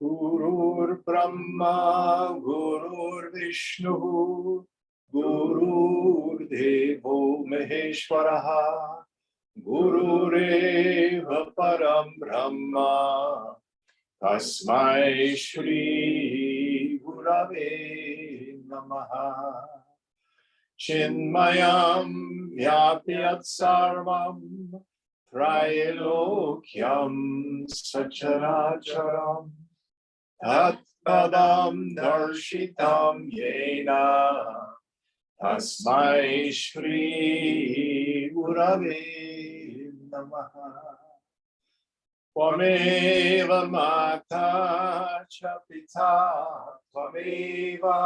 Gurur Brahma, Gurur Vishnu, Gurur Devo Maheshwaraha, Gurureva Param Brahma, Tasmai Shri Gurave Namaha. Chinmayam Vyapyat Sarvam Trailokyam Sacharacharam Tatpadam Darshitam Yena Tasmai Shri Gurave Namaha. Tvameva Mata cha Pita Tvameva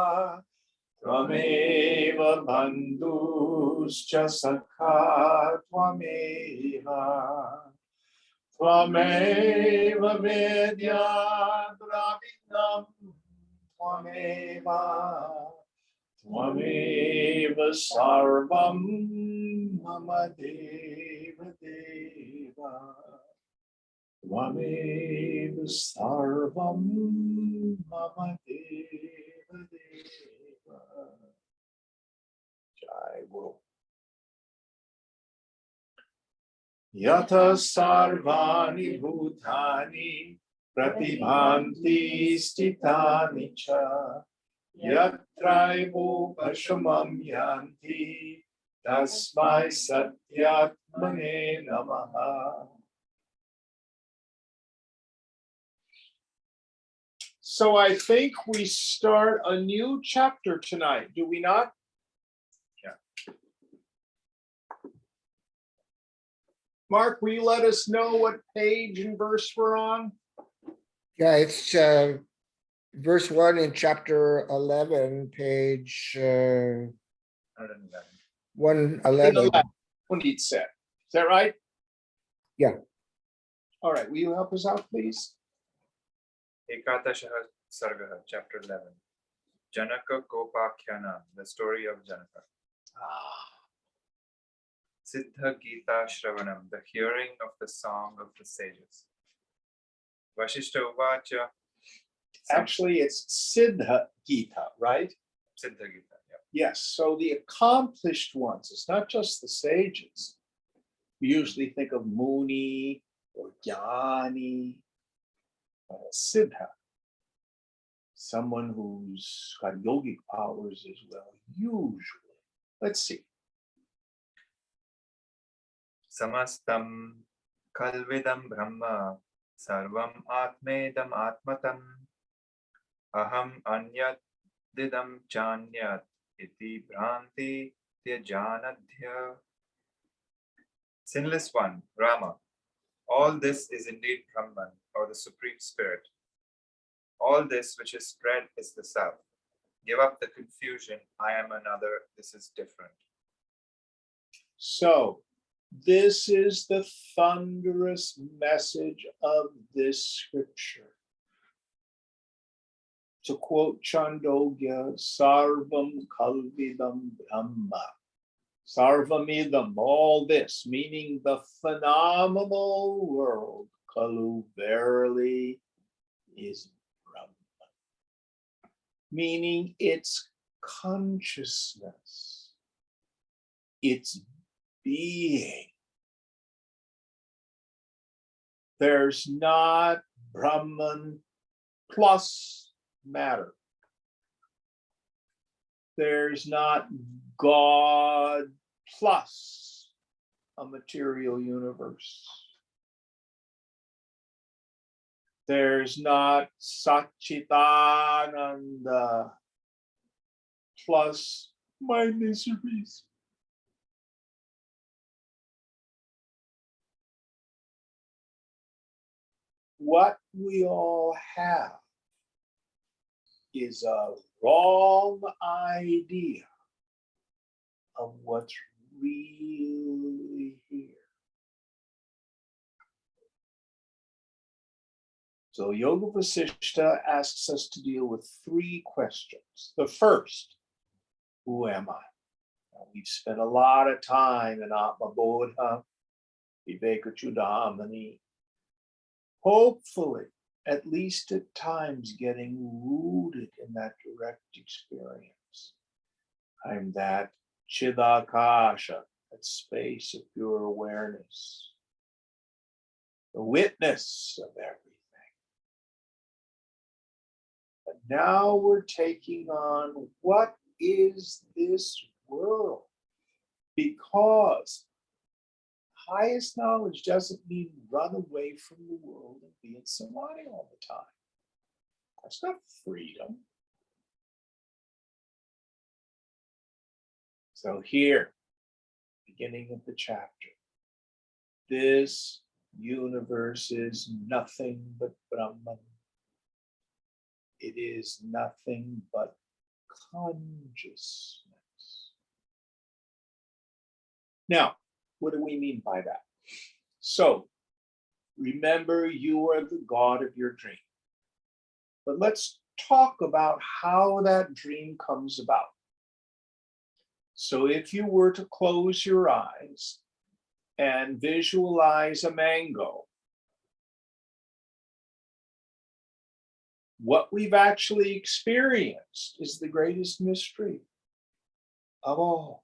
Tvameva Bandhuscha Sakha Tvameva Tvameva Vidya Dravinam Tvameva Tvameva Sarvam Mama Deva Deva Tvameva Sarvam Mama Deva Deva. Jai Guru. Yata Sarvani Bhutani Pratibhanti Stitani Cha Yatraivo Pashamam Yanti Tasmai Satyatmane Namaha. So I think we start a new chapter tonight, do we not? Yeah. Mark, will you let us know what page and verse we're on? Yeah, it's verse 1 in chapter 11, page 111. 1 each set. Is that right? Yeah. All right. Will you help us out, please? Ekadashah Sargah, chapter 11. Janaka Kopakhyana, the story of Janaka. Siddha Gita Shravanam, the hearing of the song of the sages. Vasishta Uvacha. Actually, it's Siddha Gita, right? Siddha Gita, yeah. Yes, so the accomplished ones, it's not just the sages. We usually think of Muni or Jnani. Siddha, someone who's got yogic powers as well, usually. Let's see. Samastam Kalvidam Brahma Sarvam Atmedam Atmatam Aham Anyat Didam Chanyat Iti Bhranti Tyajanadhya. Sinless one, Rama. All this is indeed Brahman, or the Supreme Spirit. All this which is spread is the self. Give up the confusion. I am another. This is different. So, this is the thunderous message of this scripture. To quote Chandogya, Sarvam Kalvidam Brahma. Sarvamidam, all this, meaning the phenomenal world, Kalu, verily is Brahman. Meaning its consciousness, its being. There's not Brahman plus matter. There's not God plus a material universe. There's not Satchitananda plus my miseries. What we all have is a wrong idea of what's really So Yoga Vasishta asks us to deal with three questions. The first, who am I? Now, we've spent a lot of time in Atma Bodha, Viveka Chudamani, hopefully, at least at times, getting rooted in that direct experience. I'm that Chidakasha, that space of pure awareness, the witness of everything. But now we're taking on what is this world? Because highest knowledge doesn't mean run away from the world and be in samadhi all the time. That's not freedom. So here, beginning of the chapter, this universe is nothing but Brahman. It is nothing but consciousness. Now, what do we mean by that? So, remember, you are the God of your dream. But let's talk about how that dream comes about. So if you were to close your eyes and visualize a mango, what we've actually experienced is the greatest mystery of all.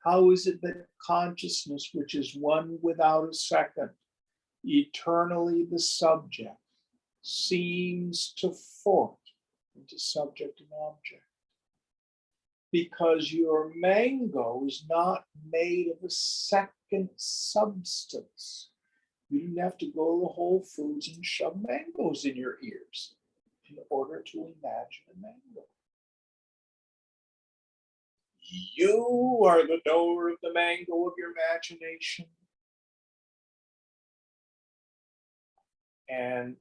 How is it that consciousness, which is one without a second, eternally the subject, seems to form into subject and object? Because your mango is not made of a second substance. You didn't have to go to Whole Foods and shove mangoes in your ears in order to imagine a mango. You are the knower of the mango of your imagination. And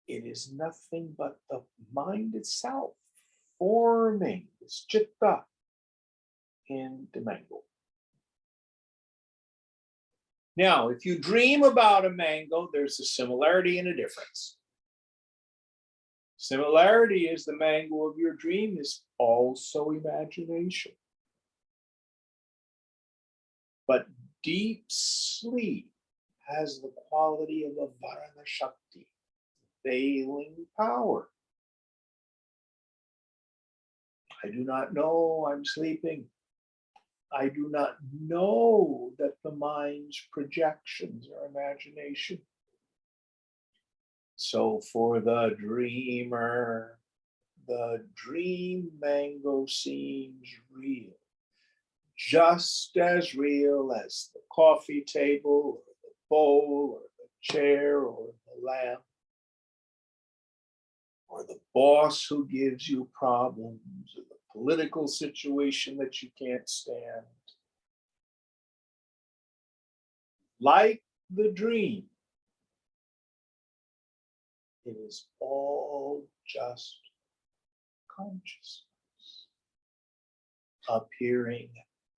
it is nothing but the mind itself forming this chitta in the mango. Now, if you dream about a mango, there's a similarity and a difference. Similarity is the mango of your dream is also imagination. But deep sleep has the quality of a Varana Shakti, veiling power. I do not know I'm sleeping. I do not know that the mind's projections are imagination. So for the dreamer, the dream mango seems real. Just as real as the coffee table, or the bowl, or the chair, or the lamp, or the boss who gives you problems, or the political situation that you can't stand. Like the dream, it is all just consciousness appearing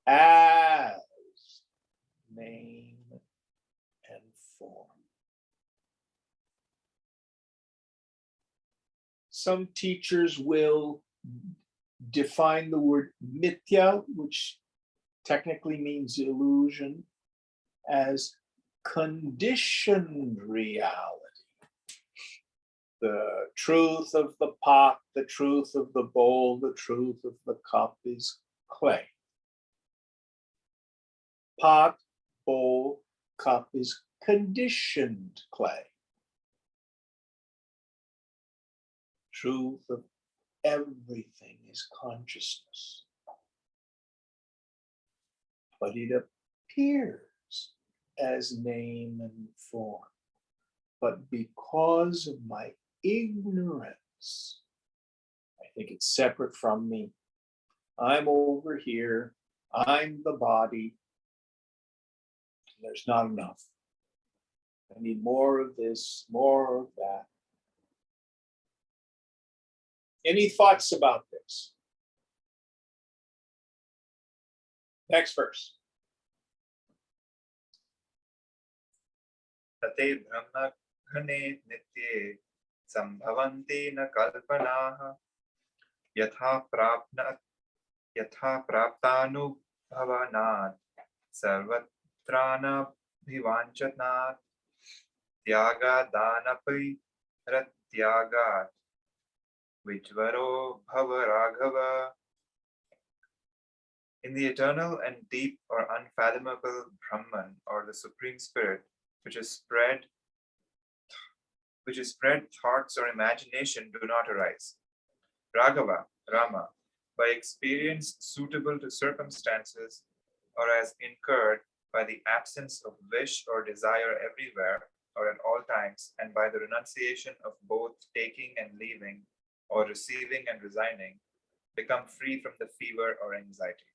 as name and form. Some teachers will define the word mithya, which technically means illusion, as conditioned reality. The truth of the pot, the truth of the bowl, the truth of the cup is clay. Pot, bowl, cup is conditioned clay. Truth of everything is consciousness. But it appears as name and form. But because of my ignorance, I think it's separate from me. I'm over here. I'm the body. There's not enough. I need more of this, more of that. Any thoughts about this? Next verse. Tate brahma ghane nitye Sambhavanti na kalpanaha yatha praptanubhavanat sarvatrana bhivanchanat tyaga danapi ratyagat vijvaro bhava raghava. In the eternal and deep or unfathomable Brahman, or the Supreme Spirit, which is spread, thoughts or imagination do not arise. Raghava, Rama, by experience suitable to circumstances, or as incurred by the absence of wish or desire everywhere or at all times, and by the renunciation of both taking and leaving, or receiving and resigning, become free from the fever or anxiety.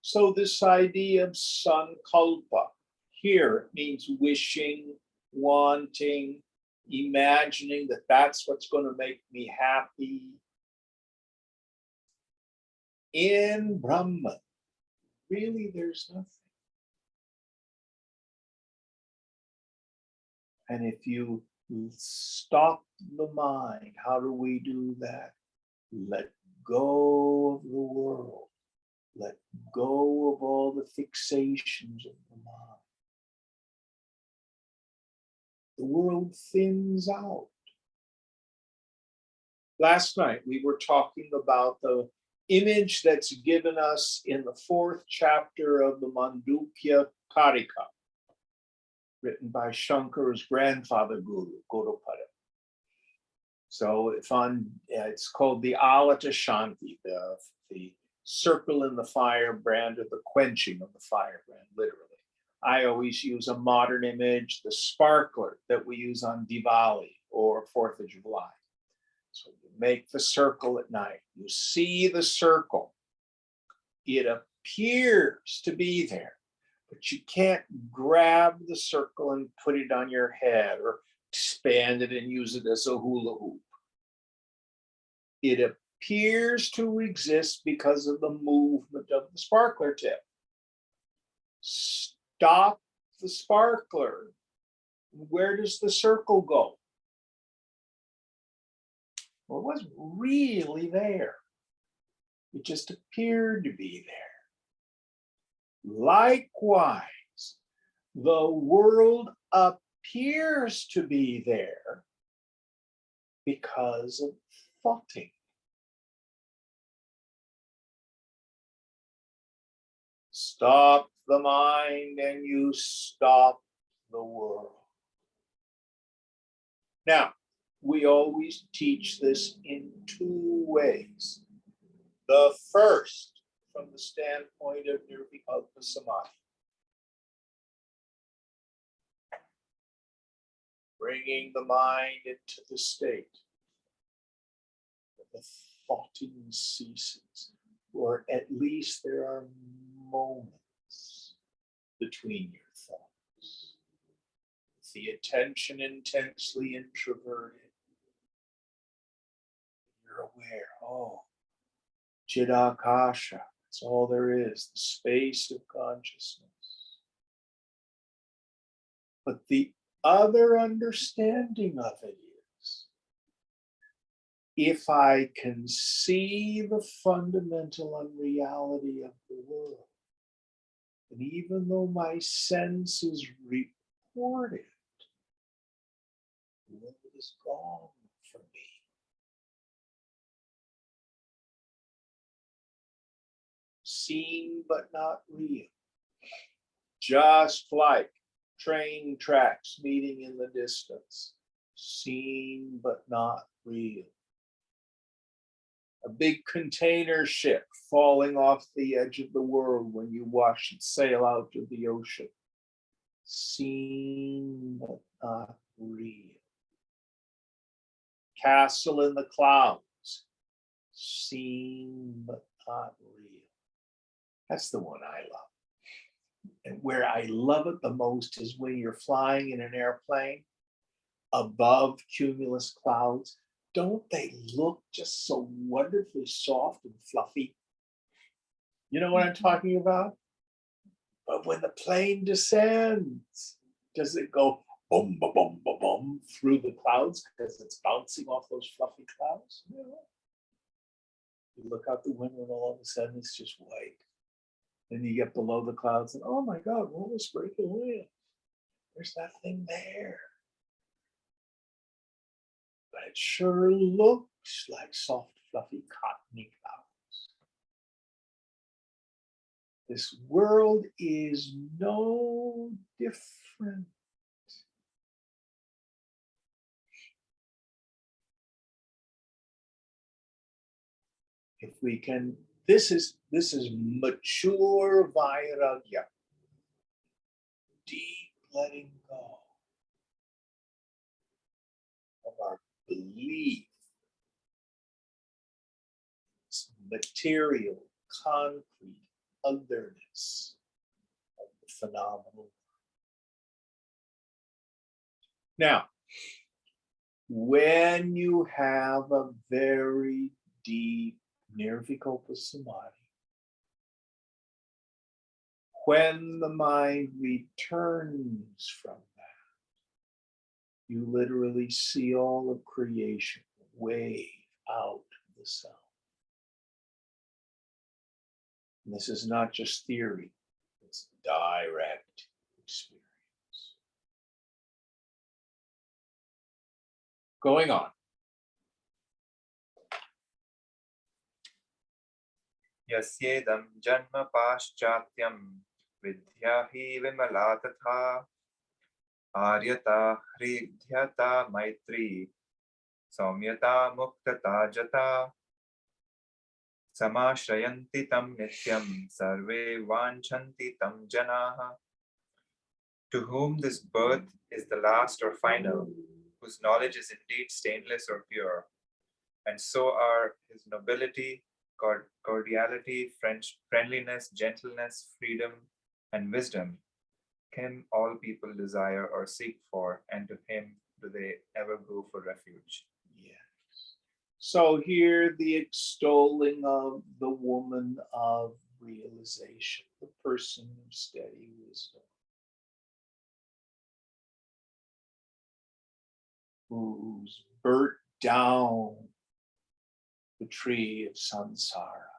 So this idea of sankalpa here means wishing, wanting, imagining that that's what's going to make me happy. In Brahman, really there's nothing. And if you stop the mind, how do we do that? Let go of the world. Let go of all the fixations of the mind. The world thins out. Last night we were talking about the image that's given us in the 4th chapter of the Mandukya Karika, written by Shankar's grandfather guru, Gaudapada. So it's called the Alata Shanti, the circle in the firebrand, or the quenching of the firebrand, literally. I always use a modern image, the sparkler that we use on Diwali or 4th of July. So you make the circle at night. You see the circle. It appears to be there, but you can't grab the circle and put it on your head or expand it and use it as a hula hoop. It appears to exist because of the movement of the sparkler tip. Stop the sparkler. Where does the circle go? Well, it wasn't really there. It just appeared to be there. Likewise, the world appears to be there because of thoughting. Stop the mind and you stop the world. Now, we always teach this in 2 ways. The first, from the standpoint of Nirvikalpa Samadhi, bringing the mind into the state where the thoughting ceases, or at least there are moments between your thoughts. The attention intensely introverted. You're aware, oh, Chidakasha, that's all there is, the space of consciousness. But the other understanding of it is, if I can see the fundamental unreality of the world, and even though my senses report it, the world is gone for me. Seen but not real. Just like train tracks meeting in the distance. Seen but not real. A big container ship falling off the edge of the world when you watch it sail out to the ocean. Seen but not real. Castle in the clouds. Seen but not real. That's the one I love. And where I love it the most is when you're flying in an airplane above cumulus clouds. Don't they look just so wonderfully soft and fluffy? You know what I'm talking about? But when the plane descends, does it go, boom, ba boom, ba boom through the clouds because it's bouncing off those fluffy clouds. You look out the window and all of a sudden it's just white. Then you get below the clouds and oh my God, what was breaking wind? There's that thing there. But it sure looks like soft, fluffy, cottony clouds. This world is no different. If we can, this is mature vairagya, deep letting go of our belief, material, concrete otherness of the phenomenal. Now, when you have a very deep nirvikopa samadhi, when the mind returns from that, you literally see all of creation wave out of the self. And this is not just theory, it's direct experience. Going on. Yasyedam janma paschatyam vidya hi vimala tatha aryata hridhyata maitri saumyata muktata jata samashrayanti tam nityam sarve vanchanti tam janaha. To whom this birth is the last or final, whose knowledge is indeed stainless or pure, and so are his nobility, cordiality, friendliness, gentleness, freedom, and wisdom, him all people desire or seek for, and to him do they ever go for refuge. Yes. So here the extolling of the woman of realization, the person of steady wisdom, who's burnt down the tree of samsara,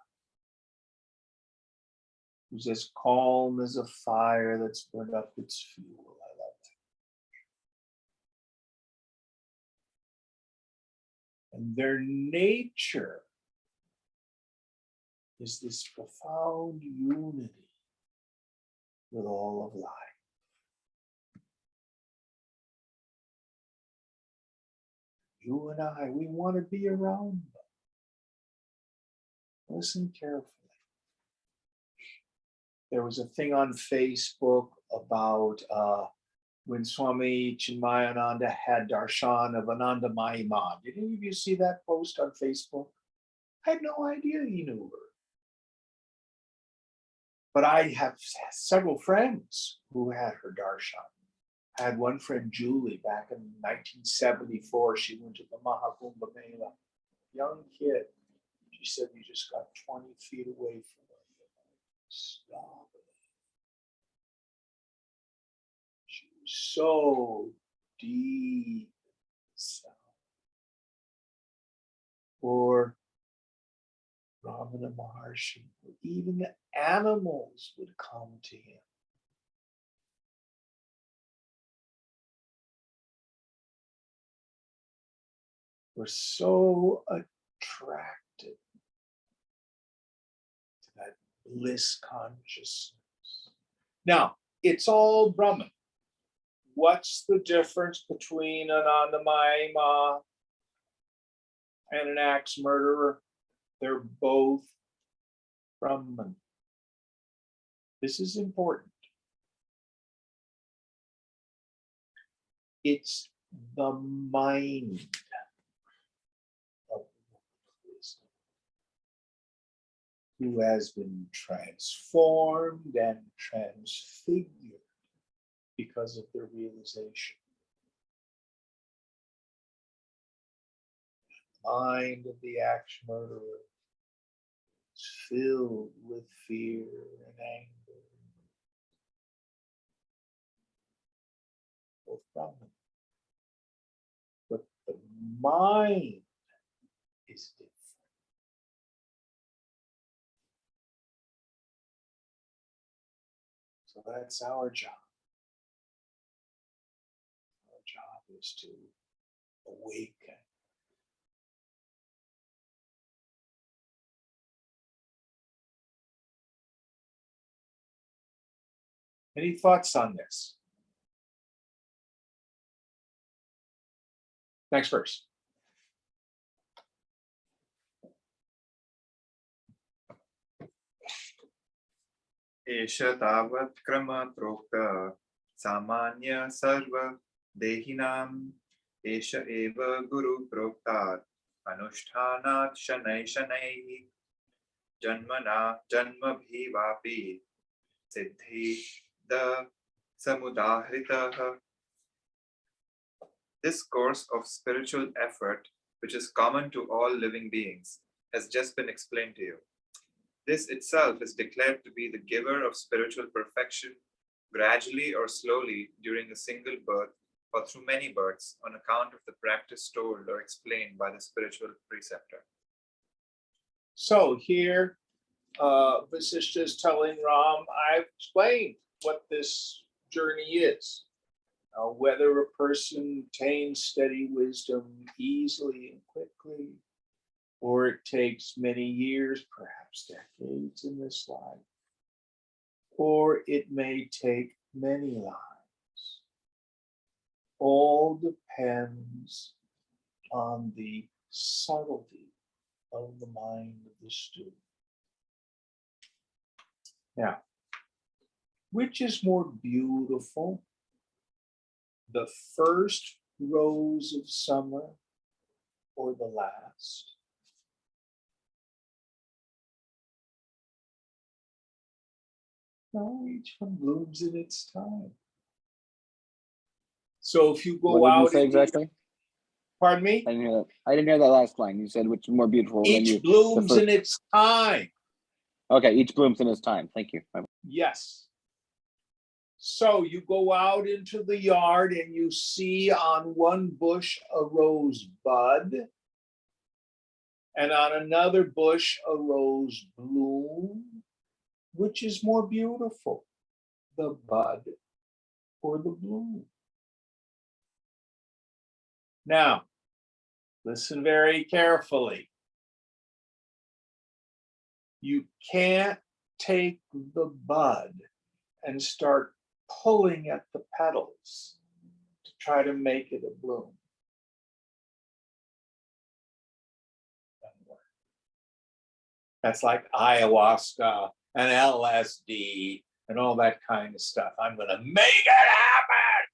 who's as calm as a fire that's burned up its fuel. I love that. And their nature is this profound unity with all of life. You and I, we want to be around them. Listen carefully. There was a thing on Facebook about when Swami Chinmayananda had darshan of Ananda Ma. Did any of you see that post on Facebook? I had no idea he knew her. But I have several friends who had her darshan. I had one friend, Julie, back in 1974. She went to the Mahakumbha Mela. Young kid. She said, you just got 20 feet away from her. Stop it. She was so deep. Or Ramana Maharshi, even the animals would come to him. We're so attracted to that bliss consciousness. Now, it's all Brahman. What's the difference between an Anandamayi and an axe murderer? They're both Brahman. This is important. It's the mind of wisdom who has been transformed and transfigured because of their realization. The mind of the axe murderer is filled with fear and anger. Both Brahman. But the mind is different. So that's our job. Our job is to awaken. Any thoughts on this? Next verse. एष तावत् क्रमप्रोक्त सामान्य सर्व देहिनाम् एष एव गुरु प्रोक्तात् अनुष्ठानात् शनैः शनैः जन्मना जन्मभिवापि सिद्धिद समुदाहृतः. This course of spiritual effort, which is common to all living beings, has just been explained to you. This itself is declared to be the giver of spiritual perfection, gradually or slowly during a single birth or through many births on account of the practice told or explained by the spiritual preceptor. So here, Vasishta is telling Ram, I've explained what this journey is. Whether a person attains steady wisdom easily and quickly, or it takes many years, perhaps decades in this life, or it may take many lives. All depends on the subtlety of the mind of the student. Now, which is more beautiful? The first rose of summer or the last? No, each one blooms in its time. So if you go What did you out, say exactly? pardon me? I didn't hear that last line. You said which is more beautiful. Each blooms in its time. Okay, each blooms in its time. Thank you. Yes. So you go out into the yard and you see on one bush a rose bud, and on another bush a rose bloom. Which is more beautiful, the bud or the bloom? Now, listen very carefully. You can't take the bud and start pulling at the petals to try to make it a bloom. Doesn't work. That's like ayahuasca and LSD and all that kind of stuff. I'm going to make it happen.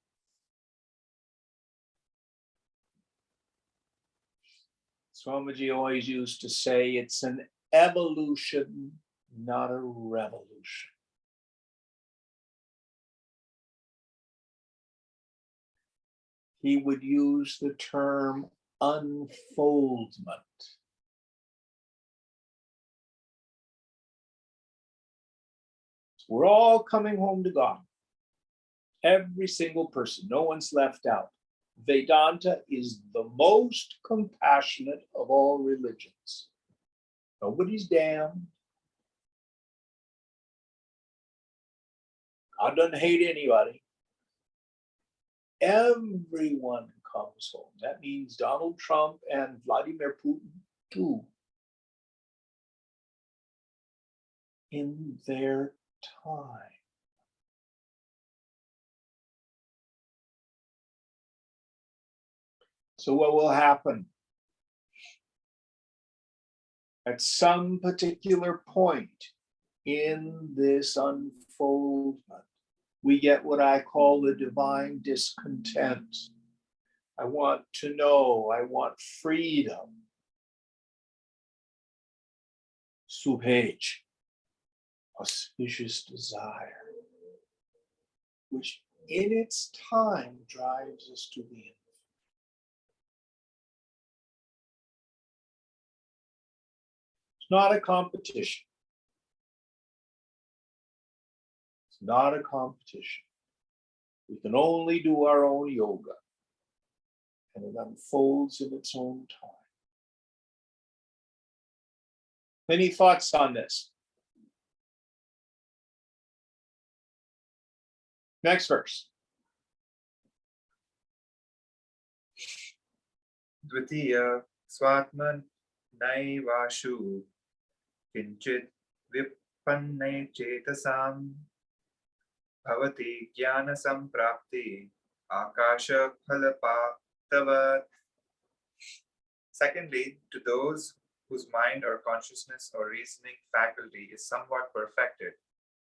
Swamiji always used to say it's an evolution, not a revolution. He would use the term unfoldment. We're all coming home to God. Every single person, no one's left out. Vedanta is the most compassionate of all religions. Nobody's damned. God doesn't hate anybody. Everyone comes home. That means Donald Trump and Vladimir Putin too. In their time. So what will happen? At some particular point in this unfoldment, we get what I call the divine discontent. I want to know, I want freedom. Subhaj, auspicious desire, which in its time drives us to the end. It's not a competition. It's not a competition. We can only do our own yoga, and it unfolds in its own time. Any thoughts on this? Next verse. Dvitiya swatman naivashu kinchit vippanne chetasam bhavati jnana samprapti akasha phalapatavat. Secondly, to those whose mind or consciousness or reasoning faculty is somewhat perfected,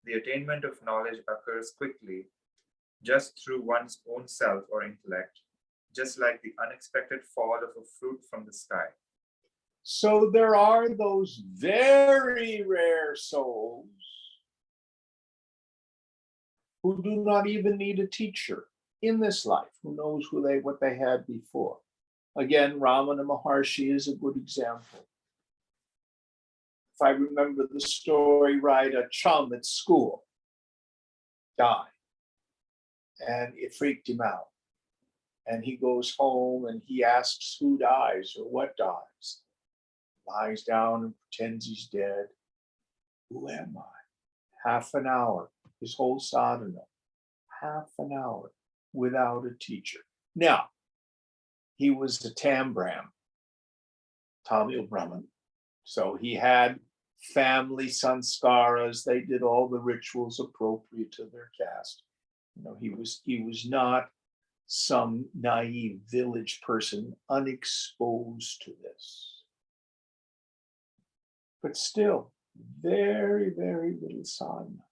the attainment of knowledge occurs quickly, just through one's own self or intellect, just like the unexpected fall of a fruit from the sky. So there are those very rare souls who do not even need a teacher in this life, who knows what they had before. Again, Ramana Maharshi is a good example. If I remember the story right, a chum at school died, and it freaked him out. And he goes home and he asks who dies or what dies. Lies down and pretends he's dead. Who am I? Half an hour, his whole sadhana, half an hour without a teacher. Now, he was a Tambram, Tamil Brahmin. So he had family sanskaras. They did all the rituals appropriate to their caste. You know, he was not some naive village person unexposed to this. But still, very, very little sadhana.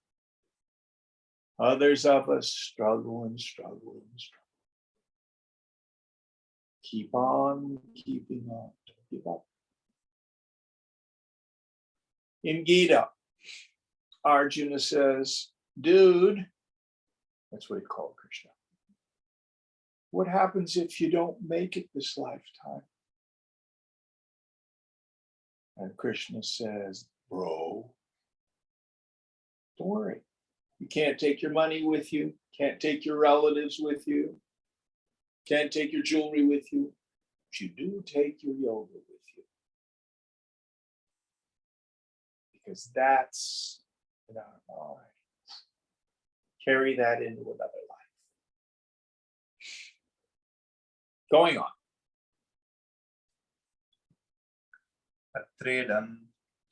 Others of us struggle and struggle and struggle. Keep on keeping on. Don't give up. In Gita, Arjuna says, dude, that's what he called Krishna. What happens if you don't make it this lifetime? And Krishna says, bro, don't worry. You can't take your money with you, can't take your relatives with you, can't take your jewelry with you, but you do take your yoga with you. Because that's in our minds. Carry that into another life. Going on. Atredam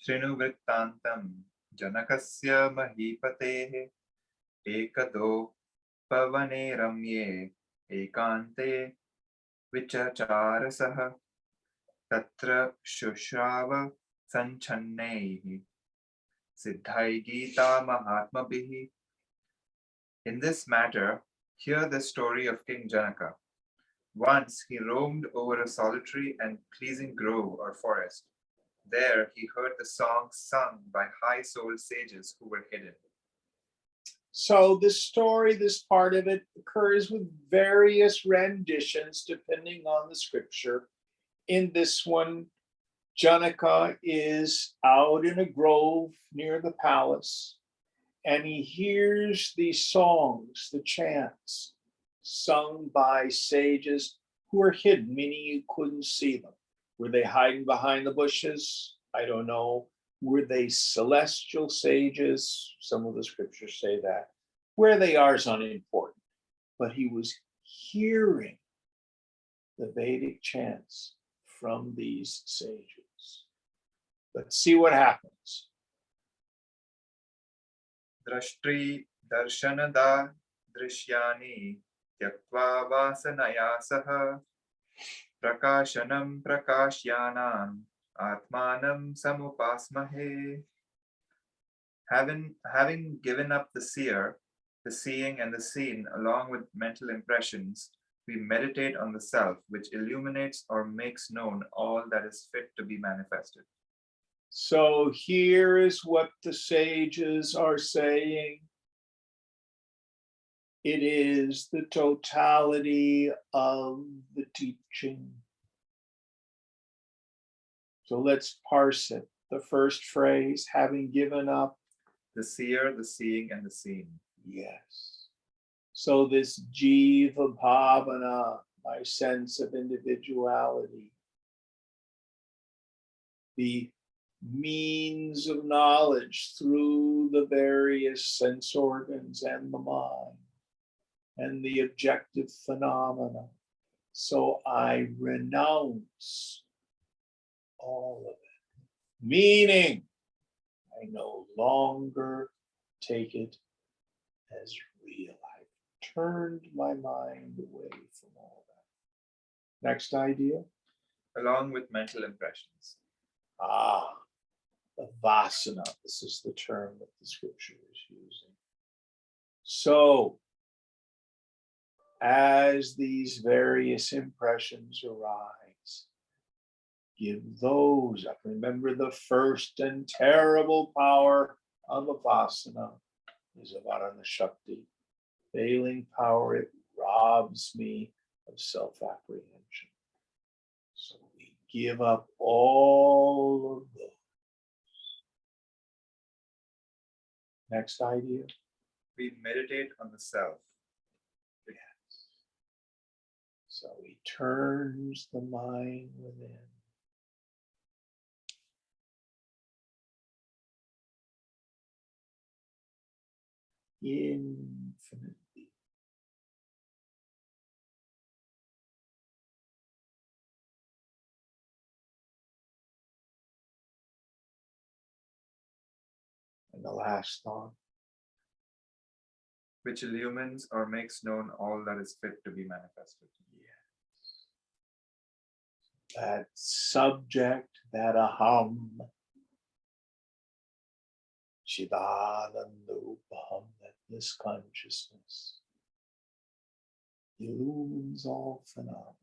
shrinu vrittantam janakasya mahipatehe ekado pavane ramye ekante vichacharasaha tatra shushrava sanchannehi siddhai gita mahatmabhihi. In this matter, hear the story of King Janaka. Once he roamed over a solitary and pleasing grove or forest. There he heard the songs sung by high-souled sages who were hidden. So this story, this part of it, occurs with various renditions depending on the scripture. In this one, Janaka is out in a grove near the palace, and he hears these songs, the chants, sung by sages who are hidden, meaning you couldn't see them. Were they hiding behind the bushes? I don't know. Were they celestial sages? Some of the scriptures say that. Where they are is unimportant. But he was hearing the Vedic chants from these sages. Let's see what happens. Drashtri darshanada drishyani tyaktva vasanaya saha prakashanam prakashyanam atmanam samupasmahe. Having given up the seer, the seeing and the seen along with mental impressions, we meditate on the self which illuminates or makes known all that is fit to be manifested. So here is what the sages are saying. It is the totality of the teaching. So let's parse it. The first phrase, having given up. The seer, the seeing, and the seen. Yes. So this jiva bhavana, my sense of individuality, the means of knowledge through the various sense organs and the mind, and the objective phenomena. So I renounce all of it, meaning I no longer take it as real. I've turned my mind away from all that. Next idea. Along with mental impressions. The vasana. This is the term that the scripture is using. So, as these various impressions arise, give those up. Remember, the first and terrible power of a vasana is Avarana Shakti. Failing power, it robs me of self-apprehension. So we give up all of those. Next idea. We meditate on the self. Yes. So he turns the mind within. Infinitely. And the last thought. Which illumines or makes known all that is fit to be manifested. That subject, that aham, Chidanandopaham, that this consciousness illumines all phenomena.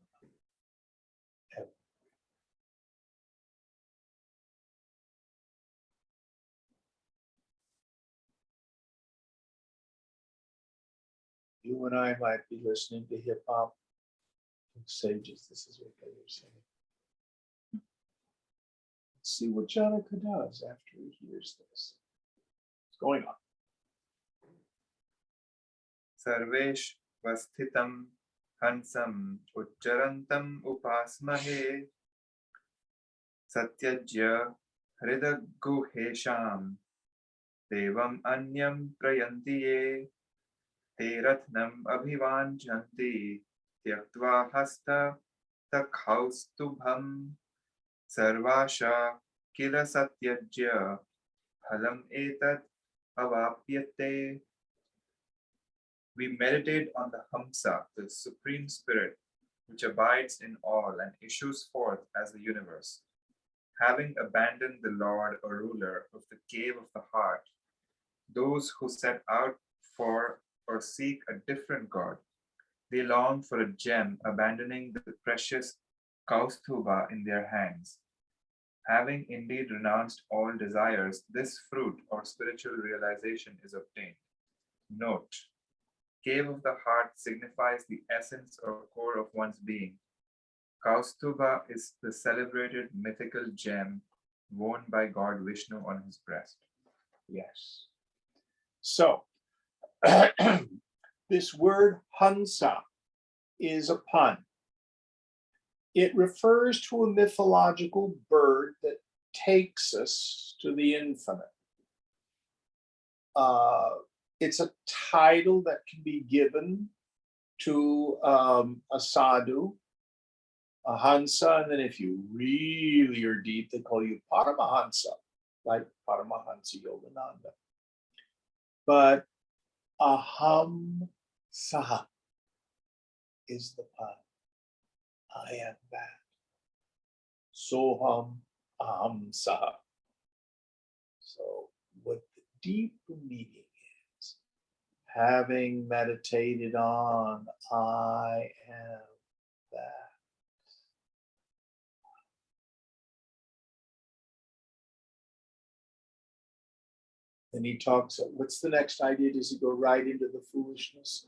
You and I might be listening to hip hop sages. This is what they were saying. Let's see what Janaka does after he hears this. What's going on? Sarvesh Vasthitam Hansam Uchcharantam Upasmahe Satyajya Hridaguhesham Devam Anyam Prayantiye Terathnam Abhivanjanti Tyaktva Hasta Takhaustubham Sarvasha Kila Satyajya Phalam Etat Avapyate. We meditate on the Hamsa, the Supreme Spirit, which abides in all and issues forth as the universe. Having abandoned the Lord or ruler of the cave of the heart, those who set out for or seek a different God, they long for a gem, abandoning the precious Kaustubha in their hands. Having indeed renounced all desires, this fruit or spiritual realization is obtained. Note, cave of the heart signifies the essence or core of one's being. Kaustubha is the celebrated mythical gem worn by God Vishnu on his breast. Yes. So, this word Hansa is a pun. It refers to a mythological bird that takes us to the infinite. It's a title that can be given to a sadhu, a Hansa, and then if you really are deep, they call you Paramahansa, like Paramahansa Yogananda. But Aham Saha is the pun. I am that. Soham Aham Saha. So what the deep meaning is, having meditated on I am that. Then he talks, what's the next idea? Does he go right into the foolishness?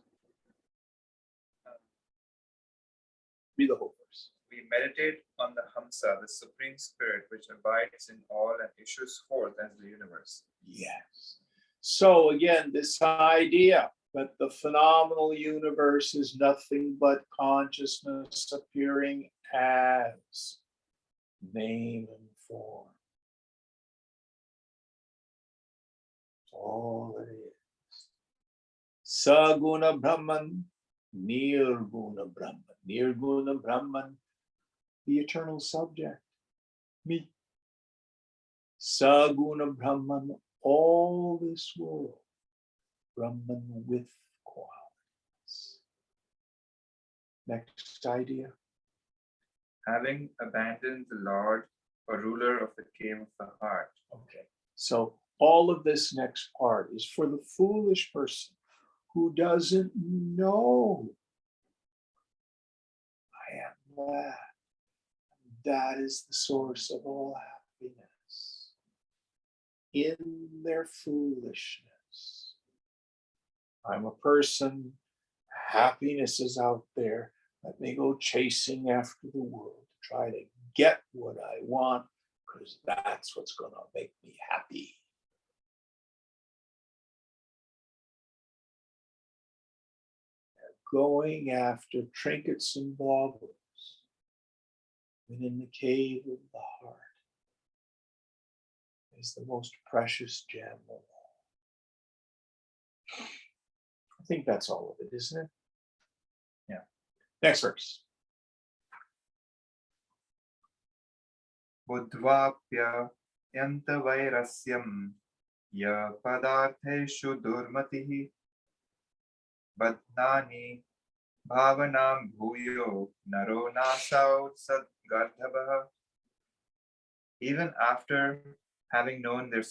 Read the whole verse. We meditate on the Hamsa, the Supreme Spirit, which abides in all and issues forth as the universe. Yes. So again, this idea, But the phenomenal universe is nothing but consciousness appearing as name and form. That's all it is. Saguna Brahman, Nirguna Brahman. Nirguna Brahman, the eternal subject, me. Saguna Brahman, all this world, Brahman with qualities. Next idea. Having abandoned the Lord or ruler of the cave of the heart. Okay, so all of this next part is for the foolish person who doesn't know I am that. That is the source of all happiness. In their foolishness. I'm a person, happiness is out there. Let me go chasing after the world to try to get what I want, because that's what's going to make me happy. Going after trinkets and baubles, when in the cave of the heart is the most precious gem of all. I think that's all of it, isn't it? Yeah. Next verse. Budvapya yanta vairasyam ya padartheshu durmatihi badnani bhavanam bhuyo naro nasau sadgardhabha. Even after having known their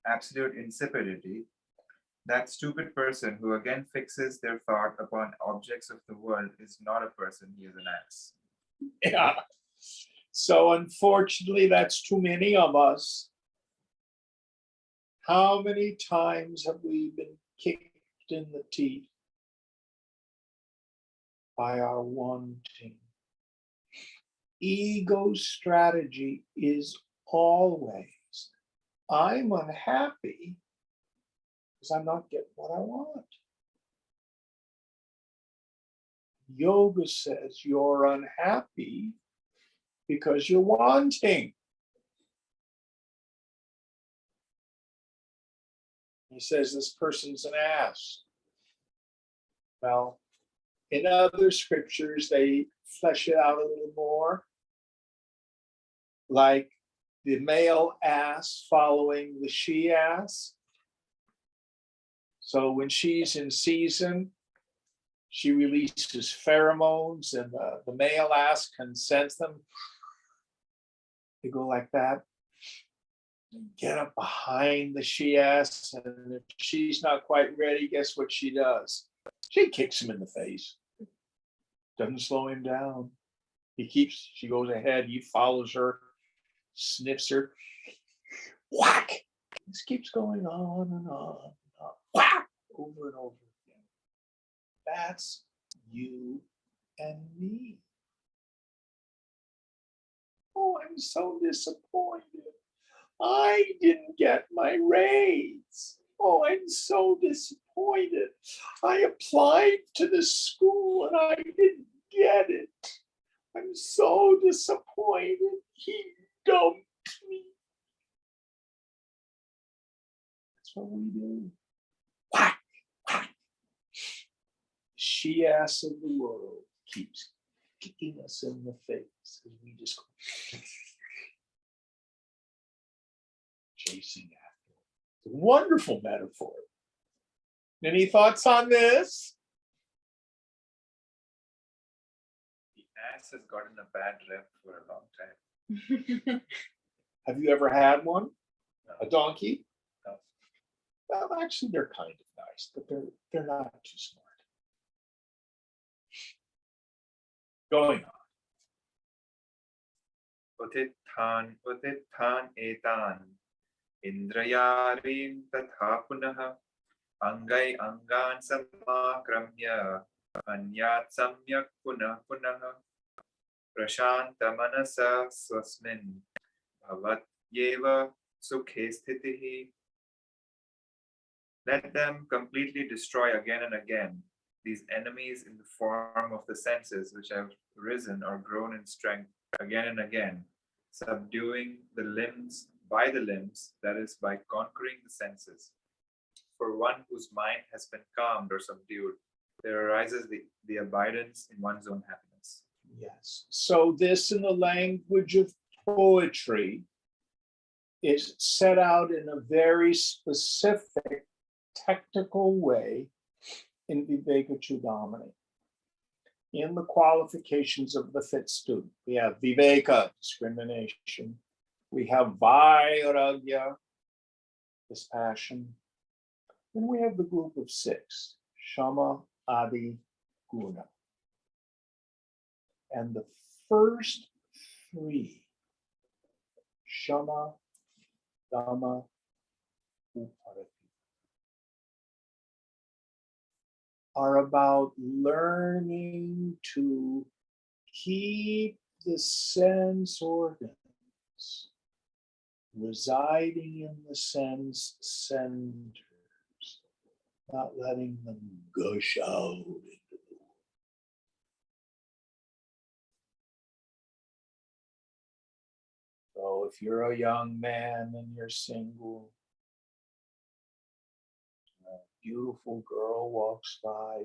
absolute insipidity, that stupid person who again fixes their thought upon objects of the world is not a person, he is an ass. Yeah. So unfortunately, that's too many of us. How many times have we been kicked in the teeth by our wanting? Ego's strategy is always, I'm unhappy because I'm not getting what I want. Yoga says you're unhappy because you're wanting. He says this person's an ass. Well, in other scriptures, they flesh it out a little more. Like the male ass following the she ass. So when she's in season, she releases pheromones and the male ass can sense them. They go like that. Get up behind the she ass, and if she's not quite ready, guess what she does? She kicks him in the face. Doesn't slow him down. She goes ahead, he follows her, sniffs her, whack. This keeps going on and on and on. Whack! Over and over again. That's you and me. Oh, I'm so disappointed. I didn't get my raise. Oh, I'm so disappointed. I applied to the school and I didn't get it. I'm so disappointed. He dumped me. That's what we do. Whack, whack. She ass of the world keeps kicking us in the face as we just go chasing after it. It's a wonderful metaphor. Any thoughts on this? The ass has gotten a bad rep for a long time. Have you ever had one? No. A donkey? No. Well, actually, they're kind of nice, but they're not too smart. Going on. Utithan etan indrayarin tatha punaha angai angan samakramya anyat samyak punah punaha prashanta manasa swasmin bhavat yeva sukhe sthitihi. Let them completely destroy again and again these enemies in the form of the senses which have risen or grown in strength again and again, subduing the limbs by the limbs, that is, by conquering the senses. For one whose mind has been calmed or subdued, there arises the abidance in one's own happiness. Yes. So this in the language of poetry is set out in a very specific technical way in Viveka Chudamani. In the qualifications of the fit student, we have Viveka, discrimination. We have Vairagya, dispassion. Then we have the group of six, Shama, Adi, Guna. And the first three, Shama, Dhamma, Uparati, are about learning to keep the sense organs residing in the sense centers, not letting them gush out into the world. So if you're a young man and you're single, a beautiful girl walks by,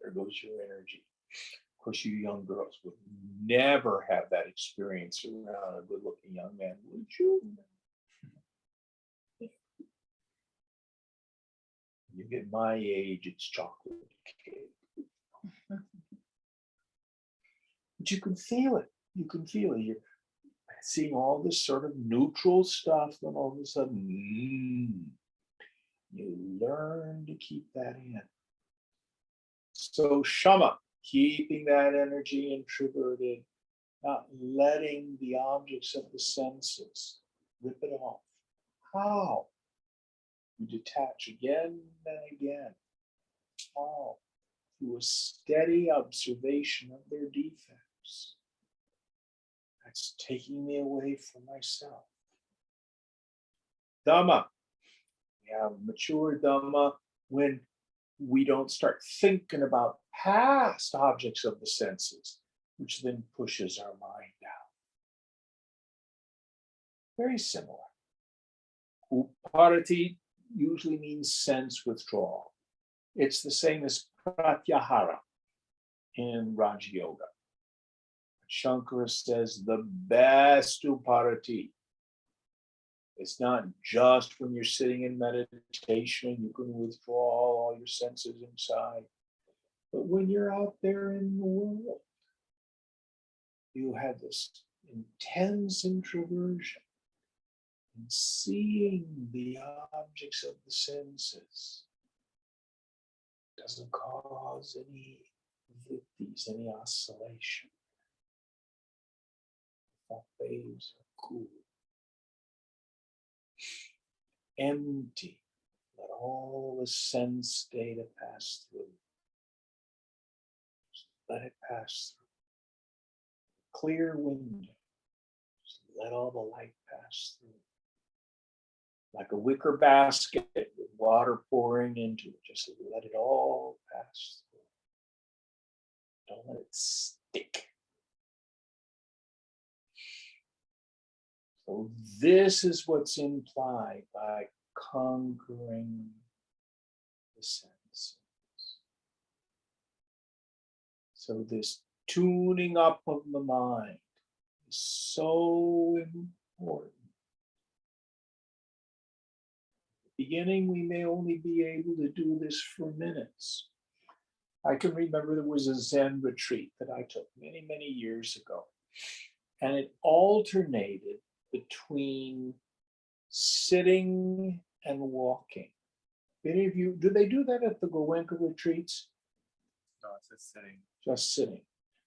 there goes your energy. Of course, you young girls would never have that experience around a good-looking young man, would you? You get my age, it's chocolate cake. But you can feel it. You can feel it. You're seeing all this sort of neutral stuff, and all of a sudden, you learn to keep that in. So Shama, keeping that energy introverted, not letting the objects of the senses rip it off. How? You detach again and again. How? Through a steady observation of their defects. That's taking me away from myself. Dhamma. We have mature Dhamma when we don't start thinking about past objects of the senses, which then pushes our mind down. Very similar. Uparati usually means sense withdrawal. It's the same as pratyahara in Raja Yoga. Shankara says the best uparati. It's not just when you're sitting in meditation, you can withdraw all your senses inside. But when you're out there in the world, you have this intense introversion and seeing the objects of the senses doesn't cause any vittis, any oscillation. Thought waves are cool. Empty. Let all the sense data pass through. Just let it pass through. Clear window. Just let all the light pass through. Like a wicker basket with water pouring into it. Just let it all pass through. Don't let it stick. So this is what's implied by conquering the senses. So this tuning up of the mind is so important. At the beginning, we may only be able to do this for minutes. I can remember there was a Zen retreat that I took many, many years ago, and it alternated between sitting and walking. Any of you, do they do that at the Goenka retreats? No, it's just sitting. Just sitting.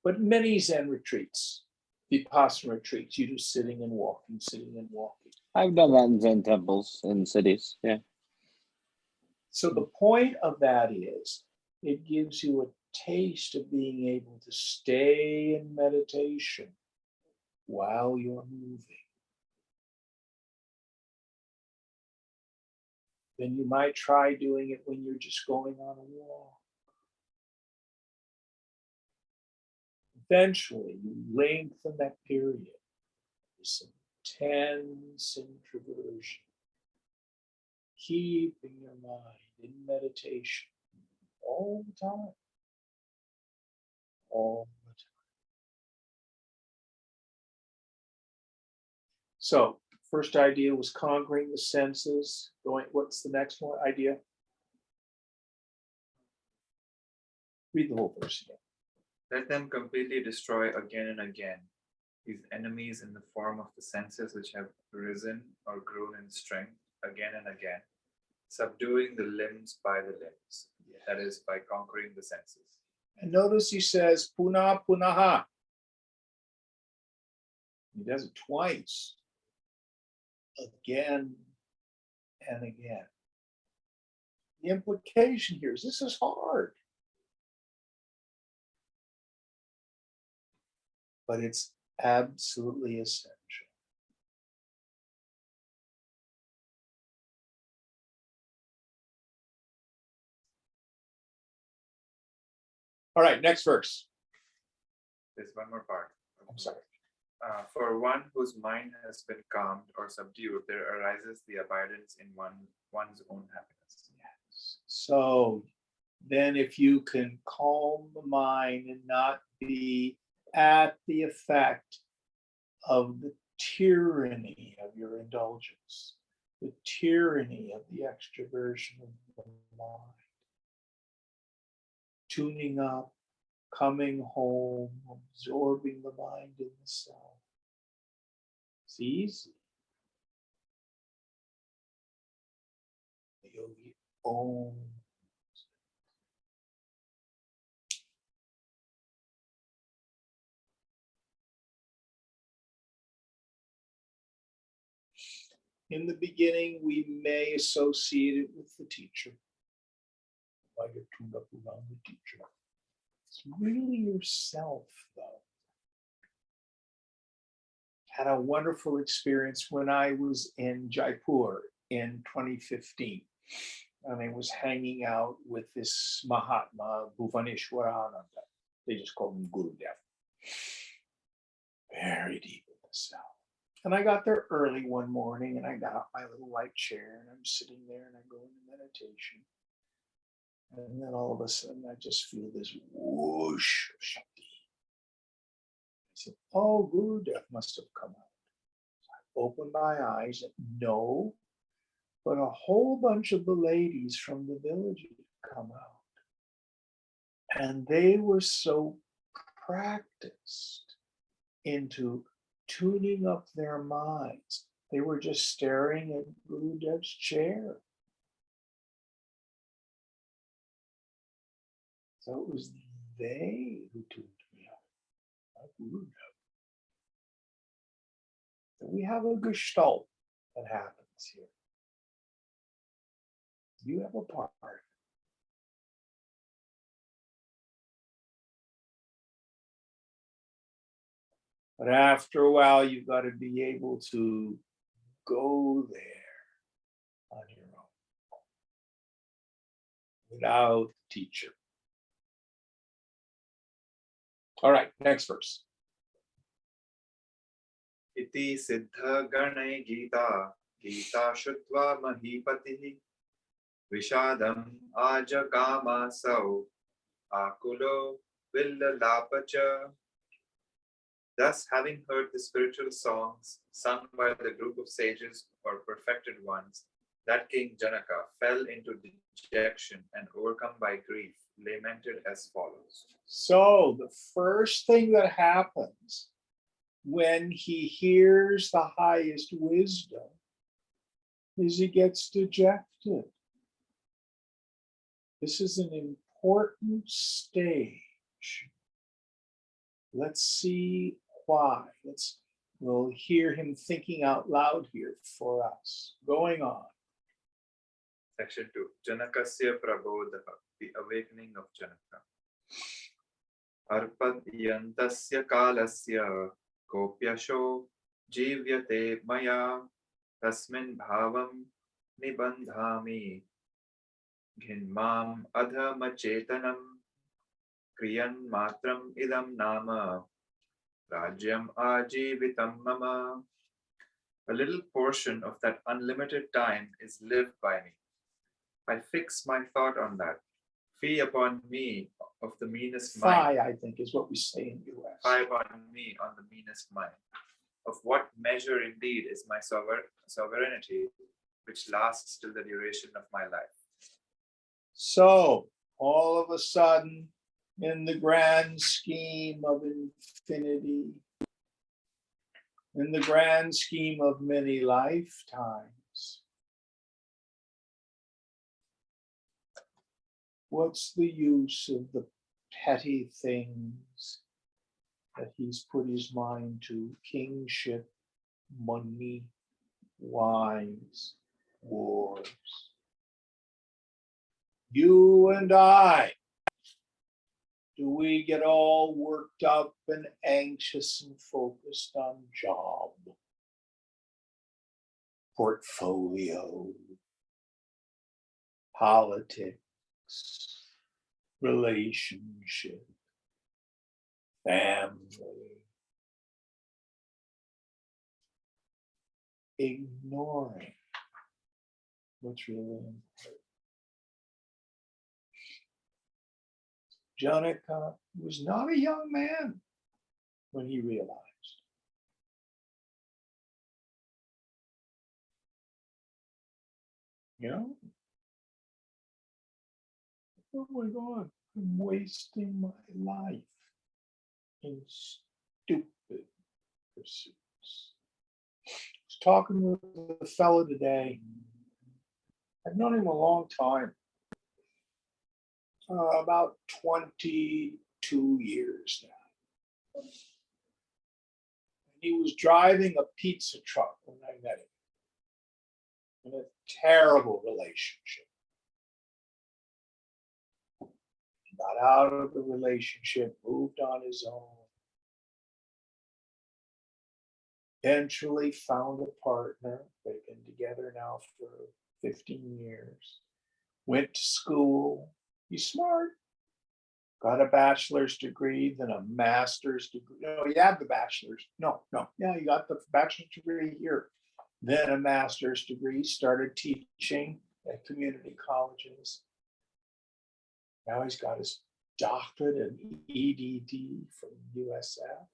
But many Zen retreats, Vipassana retreats, you do sitting and walking, sitting and walking. I've done that in Zen temples in cities. Yeah. So the point of that is it gives you a taste of being able to stay in meditation while you're moving. then you might try doing it when you're just going on a walk. Eventually, you lengthen that period. This intense introversion, keeping your mind in meditation all the time. All the time. So, first idea was conquering the senses. What's the next one idea? Read the whole verse again. Let them completely destroy again and again these enemies in the form of the senses which have risen or grown in strength again and again, subduing the limbs by the limbs, that is, by conquering the senses. And notice he says, puna punaha. He does it twice. Again and again. The implication here is this is hard. But it's absolutely essential. All right, next verse. There's one more part. I'm sorry. For one whose mind has been calmed or subdued, there arises the abidance in one's own happiness. Yes. So then if you can calm the mind and not be at the effect of the tyranny of your indulgence, the tyranny of the extroversion of the mind, tuning up, coming home, absorbing the mind in the self. It's easy. The yogi owns. In the beginning, we may associate it with the teacher. Why you're tuned up around the teacher. It's really yourself, though. Had a wonderful experience when I was in Jaipur in 2015. And I was hanging out with this Mahatma Bhuvaneshwarananda. They just call him Gurudev. Very deep in the self. And I got there early one morning and I got out my little white chair and I'm sitting there and I go into meditation. And then all of a sudden I just feel this whoosh of Shakti. I said, oh, Gurudev must have come out. So I opened my eyes and no, but a whole bunch of the ladies from the village had come out. And they were so practiced into tuning up their minds. They were just staring at Gurudev's chair. So it was they who tuned me up, not Gurudev. So we have a gestalt that happens here. You have a part. But after a while, you've got to be able to go there on your own without the teacher. All right, next verse. Iti siddha ganai gita, gita shutva mahipatihi, vishadam ajagama sau, akulo villalapacha. Thus, having heard the spiritual songs sung by the group of sages or perfected ones, that King Janaka fell into dejection and overcome by grief, lamented as follows. So the first thing that happens when he hears the highest wisdom is he gets dejected. This is an important stage. Let's see why. We'll hear him thinking out loud here for us. Going on. Section 2. Janakasya Prabodha, the awakening of Janaka. Arpadyantasya kalasya kopyasho jivyate maya tasmin bhavam nibandhami ghinmam adhamachetanam kriyan matram idam nama rajyam ajivitam mama. A little portion of that unlimited time is lived by me. I fix my thought on that. Fee upon me of the meanest mind. Phi, I think, is what we say in US. Fie upon me on the meanest mind. Of what measure indeed is my sovereignty, which lasts till the duration of my life. So, all of a sudden, in the grand scheme of infinity, in the grand scheme of many lifetimes, what's the use of the petty things that he's put his mind to? Kingship, money, wives, wars. You and I, do we get all worked up and anxious and focused on job, portfolio, politics, relationship, family, ignoring what's really important? Janaka was not a young man when he realized. You know? Oh my God, I'm wasting my life in stupid pursuits. I was talking with a fellow today. I've known him a long time, about 22 years now. And he was driving a pizza truck when I met him, in a terrible relationship. Got out of the relationship, moved on his own. Eventually found a partner. They've been together now for 15 years. Went to school. He's smart. Got a bachelor's degree, then a master's degree. No, he had the bachelor's. No. Yeah, he got the bachelor's degree here. Then a master's degree, started teaching at community colleges. Now he's got his doctorate in EDD from USF.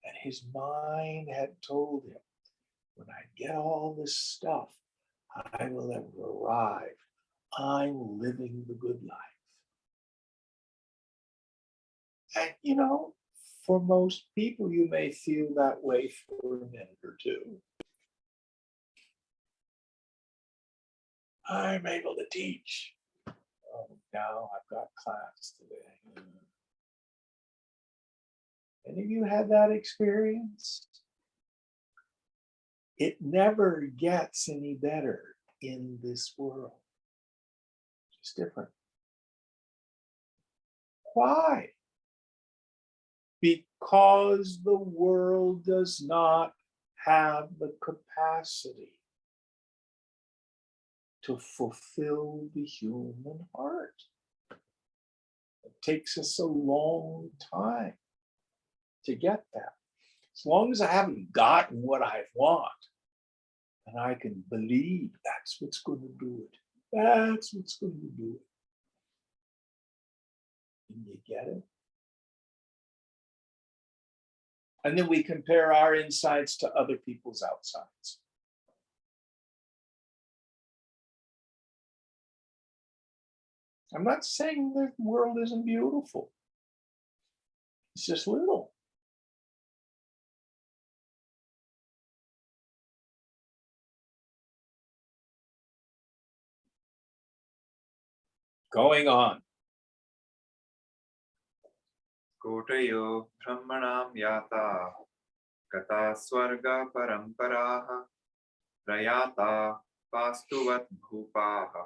And his mind had told him, when I get all this stuff, I will have arrived. I'm living the good life. And you know, for most people, you may feel that way for a minute or two. I'm able to teach. Oh, now I've got class today. Any of you had that experience? It never gets any better in this world. It's different. Why? Because the world does not have the capacity to fulfill the human heart. It takes us a long time to get that. As long as I haven't gotten what I want, and I can believe that's what's going to do it. That's what's going to do it. And you get it? And then we compare our insides to other people's outsides. I'm not saying the world isn't beautiful. It's just little. Going on. Kotayo brahmanam yata kata swarga paramparaha rayata pastuvat bhupaha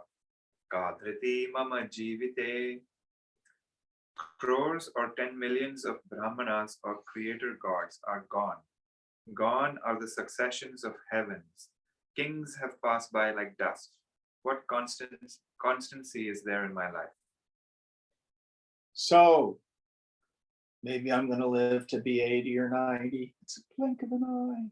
kadhriti mama jivite. Crores or 10 millions of brahmanas or creator gods are gone, Gone are the successions of heavens. Kings have passed by like dust. What constancy is there in my life? So maybe I'm going to live to be 80 or 90. It's a blink of an eye.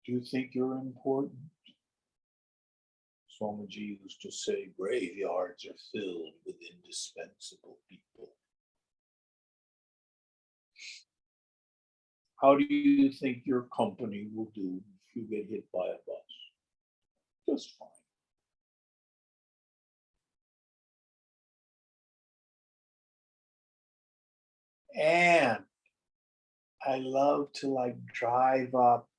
Do you think you're important? Swamiji used to say graveyards are filled with indispensable people. How do you think your company will do if you get hit by a bus? Just fine. And I love to like drive up.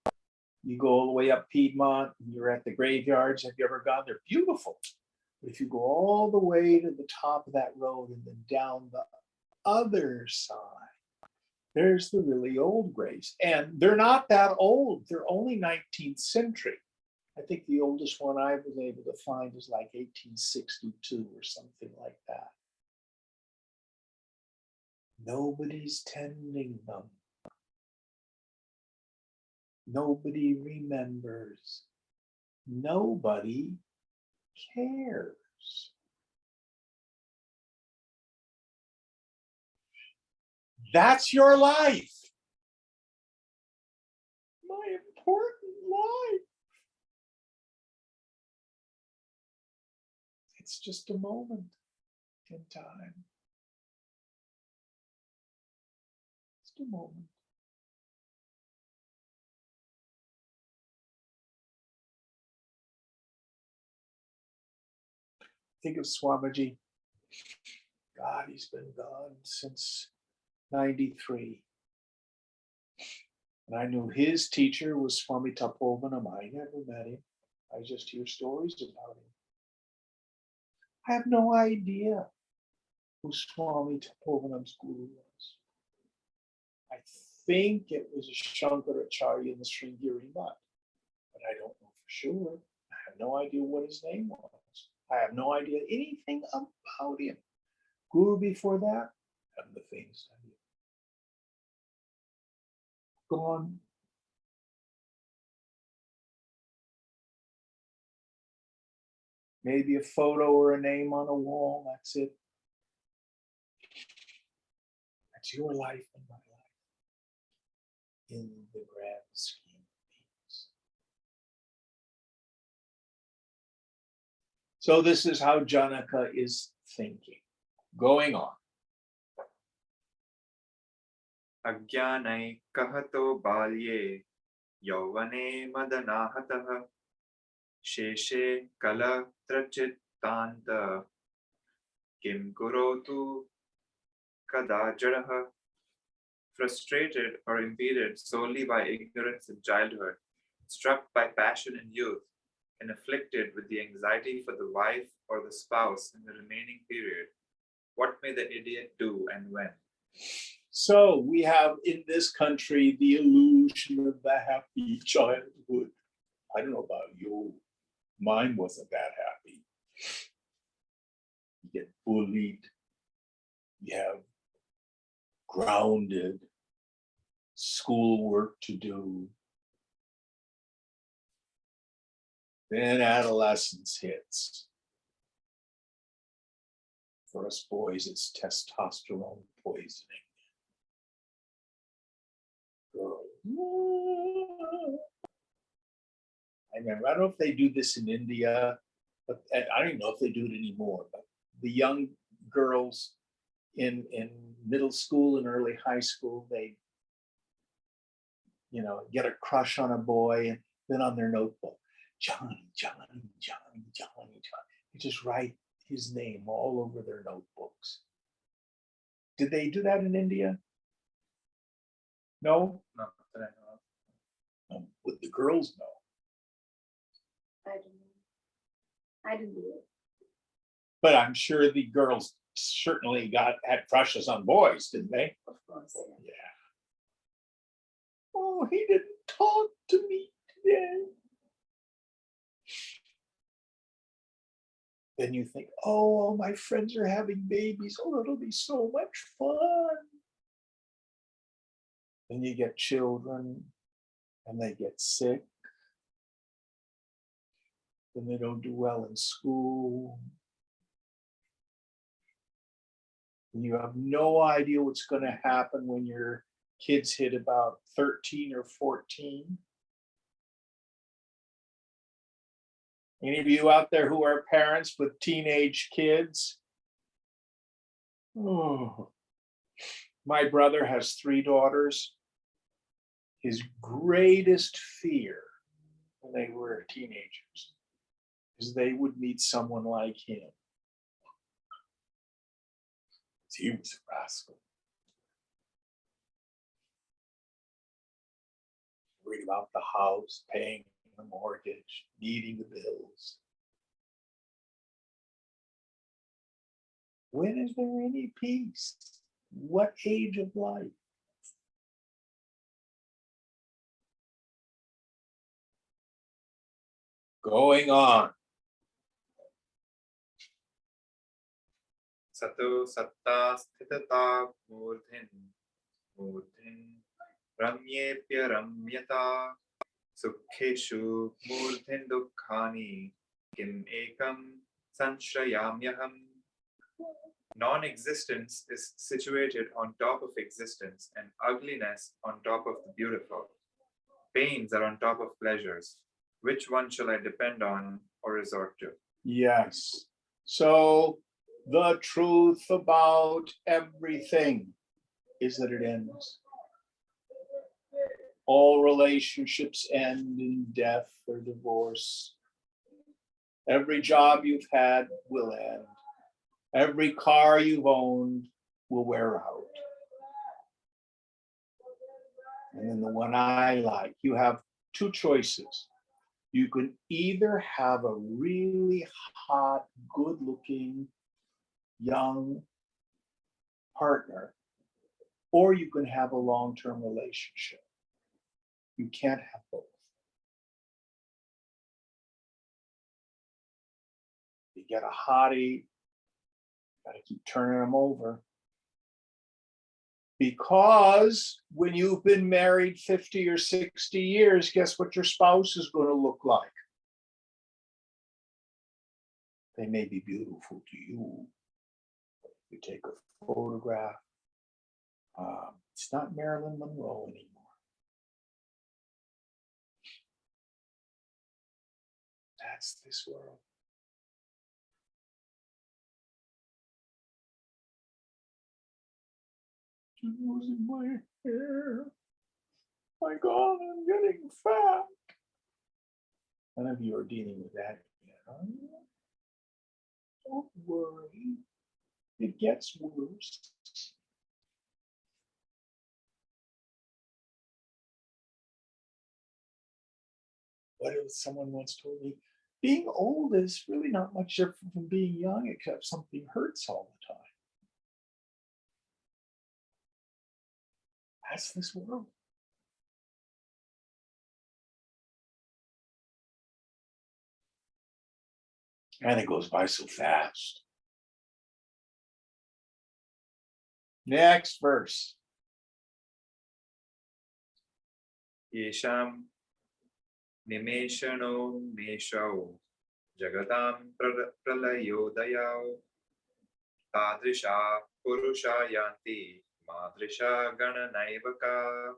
You go all the way up Piedmont, and you're at the graveyards. Have you ever gone? They're beautiful. But if you go all the way to the top of that road and then down the other side, there's the really old graves. And they're not that old. They're only 19th century. I think the oldest one I was able to find is like 1862 or something like that. Nobody's tending them. Nobody remembers. Nobody cares. That's your life. My important life. It's just a moment in time. Just a moment. Think of Swamiji. God, he's been gone since 93. And I knew his teacher was Swami Tapovanam. I never met him. I just hear stories about him. I have no idea who Swami Tapovanam's guru was. I think it was a Shankaracharya in the Sringeri Mutt, but I don't know for sure. I have no idea what his name was. I have no idea anything about him. Guru before that, I haven't the faintest idea. Gone. Maybe a photo or a name on a wall, that's it. That's your life and my life in the grand scheme of things. So this is how Janaka is thinking. Going on. Ajnanai kahato balye yauvane madanahatah sheshe kala trachittanta kim kurotu kadajaraha. Frustrated or impeded solely by ignorance in childhood, struck by passion in youth, and afflicted with the anxiety for the wife or the spouse in the remaining period, what may the idiot do and when? So we have in this country the illusion of the happy childhood. I don't know about you. Mine wasn't that happy. You get bullied. You have grounded schoolwork to do. Then adolescence hits. For us boys, it's testosterone poisoning. Girl. I remember, I don't know if they do this in India, but I don't even know if they do it anymore, but the young girls in middle school and early high school, they get a crush on a boy, and then on their notebook, Johnny, Johnny, Johnny, Johnny, Johnny. They just write his name all over their notebooks. Did they do that in India? No? Not that I know of. Would the girls know? I don't know. I didn't do it. But I'm sure the girls certainly had crushes on boys, didn't they? Of course. Yeah. Oh, he didn't talk to me today. Then you think, oh, all my friends are having babies. Oh, it'll be so much fun. Then you get children and they get sick. Then they don't do well in school. And you have no idea what's going to happen when your kids hit about 13 or 14. Any of you out there who are parents with teenage kids? Oh, my brother has 3 daughters. His greatest fear when they were teenagers is they would meet someone like him. He was a rascal. Worried about the house, paying the mortgage, needing the bills. When is there any peace? What age of life? Going on. Sato satta sthitata murdhin ramyepya ramyata sukheshu murdhin dukkhani kim ekam sanshrayamyaham. Non-existence is situated on top of existence and ugliness on top of the beautiful. Pains are on top of pleasures. Which one shall I depend on or resort to? Yes. So the truth about everything is that it ends. All relationships end in death or divorce. Every job you've had will end. Every car you've owned will wear out. And then the one I like, you have 2 choices. You can either have a really hot, good-looking, young partner, or you can have a long-term relationship. You can't have both. You get a hottie, gotta keep turning them over. Because when you've been married 50 or 60 years, guess what your spouse is going to look like? They may be beautiful to you. You take a photograph. It's not Marilyn Monroe anymore. That's this world. Losing my hair. My God, I'm getting fat. None of you are dealing with that yet, are you? Don't worry. It gets worse. What if someone once told me, being old is really not much different from being young, except something hurts all the time. That's this world. And it goes by so fast. Next verse. Yesham nimeshano meshao jagatam pralayodayao tadrisha purusha yanti madrisha gananaivaka.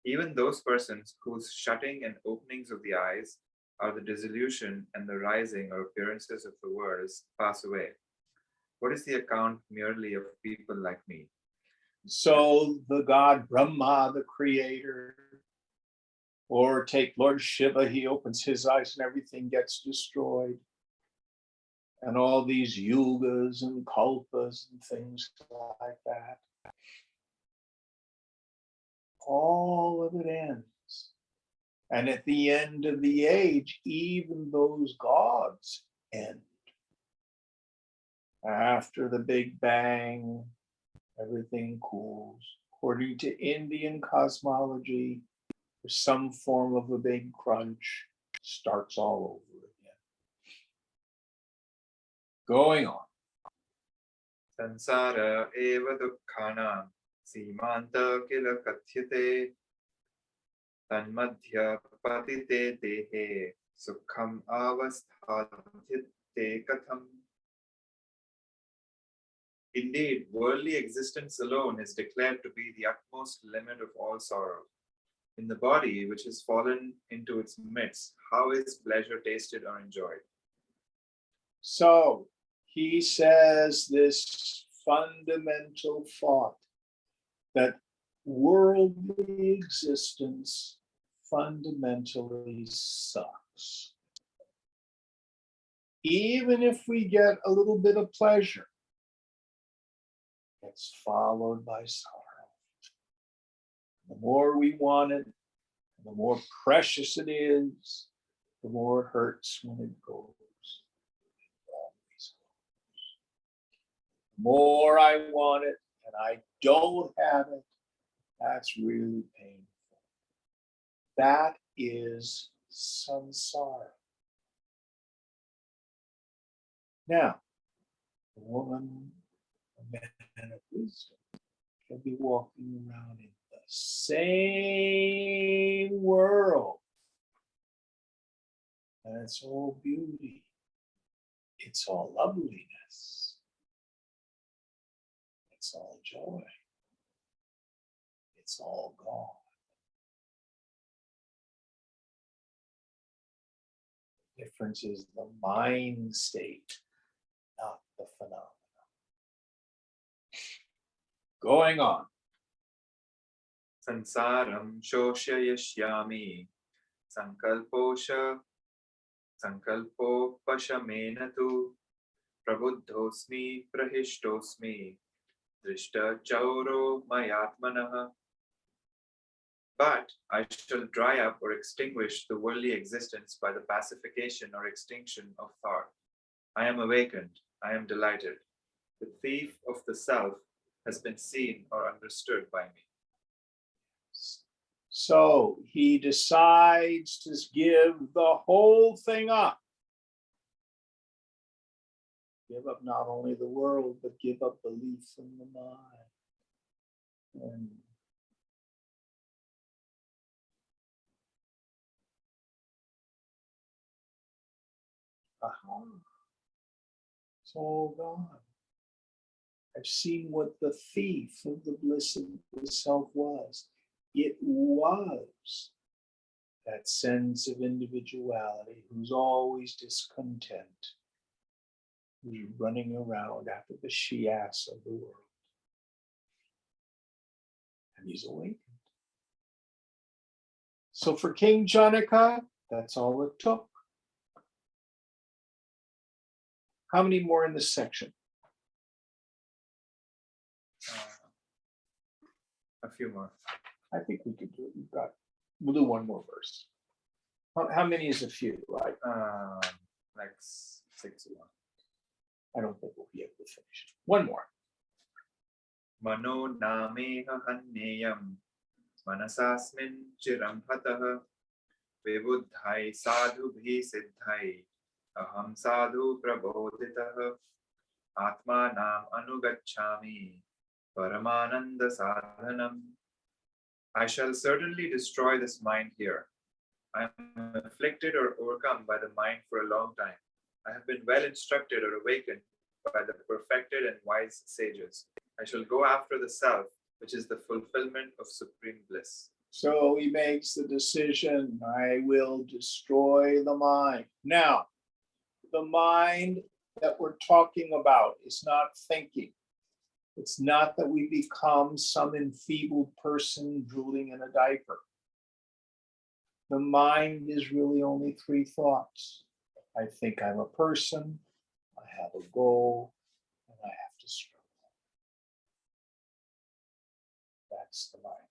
Even those persons whose shutting and openings of the eyes are the dissolution and the rising or appearances of the worlds pass away. What is the account merely of people like me? So the god Brahma, the creator, or take Lord Shiva, he opens his eyes and everything gets destroyed. And all these yugas and kalpas and things like that. All of it ends. And at the end of the age, even those gods end. After the Big Bang, everything cools. According to Indian cosmology, there's some form of a big crunch, starts all over again. Going on. Sansara eva dukkhanam simanta kila kathyate tanmadhya patite dehe sukham avasthadyate katham. Indeed, worldly existence alone is declared to be the utmost limit of all sorrow. In the body which has fallen into its midst, how is pleasure tasted or enjoyed? So he says this fundamental thought that worldly existence fundamentally sucks. Even if we get a little bit of pleasure, it's followed by sorrow. The more we want it, the more precious it is, the more it hurts when it goes. It always goes. The more I want it and I don't have it, that's really painful. That is samsara. Now, a woman, a man of wisdom, can be walking around in the same world. And it's all beauty. It's all loveliness. It's all joy. It's all gone. The difference is the mind state, not the phenomena. Going on. Sansaram shosya yashyami sankalposha sankalpopashamena tu prabuddhosmi prahishtosmi drishta chauro mayatmanaha. But I shall dry up or extinguish the worldly existence by the pacification or extinction of thought. I am awakened, I am delighted. The thief of the self has been seen or understood by me. So he decides to give the whole thing up. Give up not only the world, but give up belief in the mind. And aha, it's all gone. I've seen what the thief of the bliss of the self was. It was that sense of individuality who's always discontent, who's running around after the she-ass of the world. And he's awakened. So for King Janaka, that's all it took. How many more in this section? A few more. I think we could do it. We'll do one more verse. How many is a few? Like Like 6 more. I don't think we'll be able to finish it. One more. Mano nameha hanneyam manasasmin chiram hatah vibuddhai sadhubhi siddhai aham sadhu prabodhitah atmanam anugacchami paramananda sadhanam. I shall certainly destroy this mind here. I am afflicted or overcome by the mind for a long time. I have been well instructed or awakened by the perfected and wise sages. I shall go after the self, which is the fulfillment of supreme bliss. So he makes the decision, I will destroy the mind. Now, the mind that we're talking about is not thinking. It's not that we become some enfeebled person drooling in a diaper. The mind is really only three thoughts. I think I'm a person, I have a goal, and I have to struggle. That's the mind.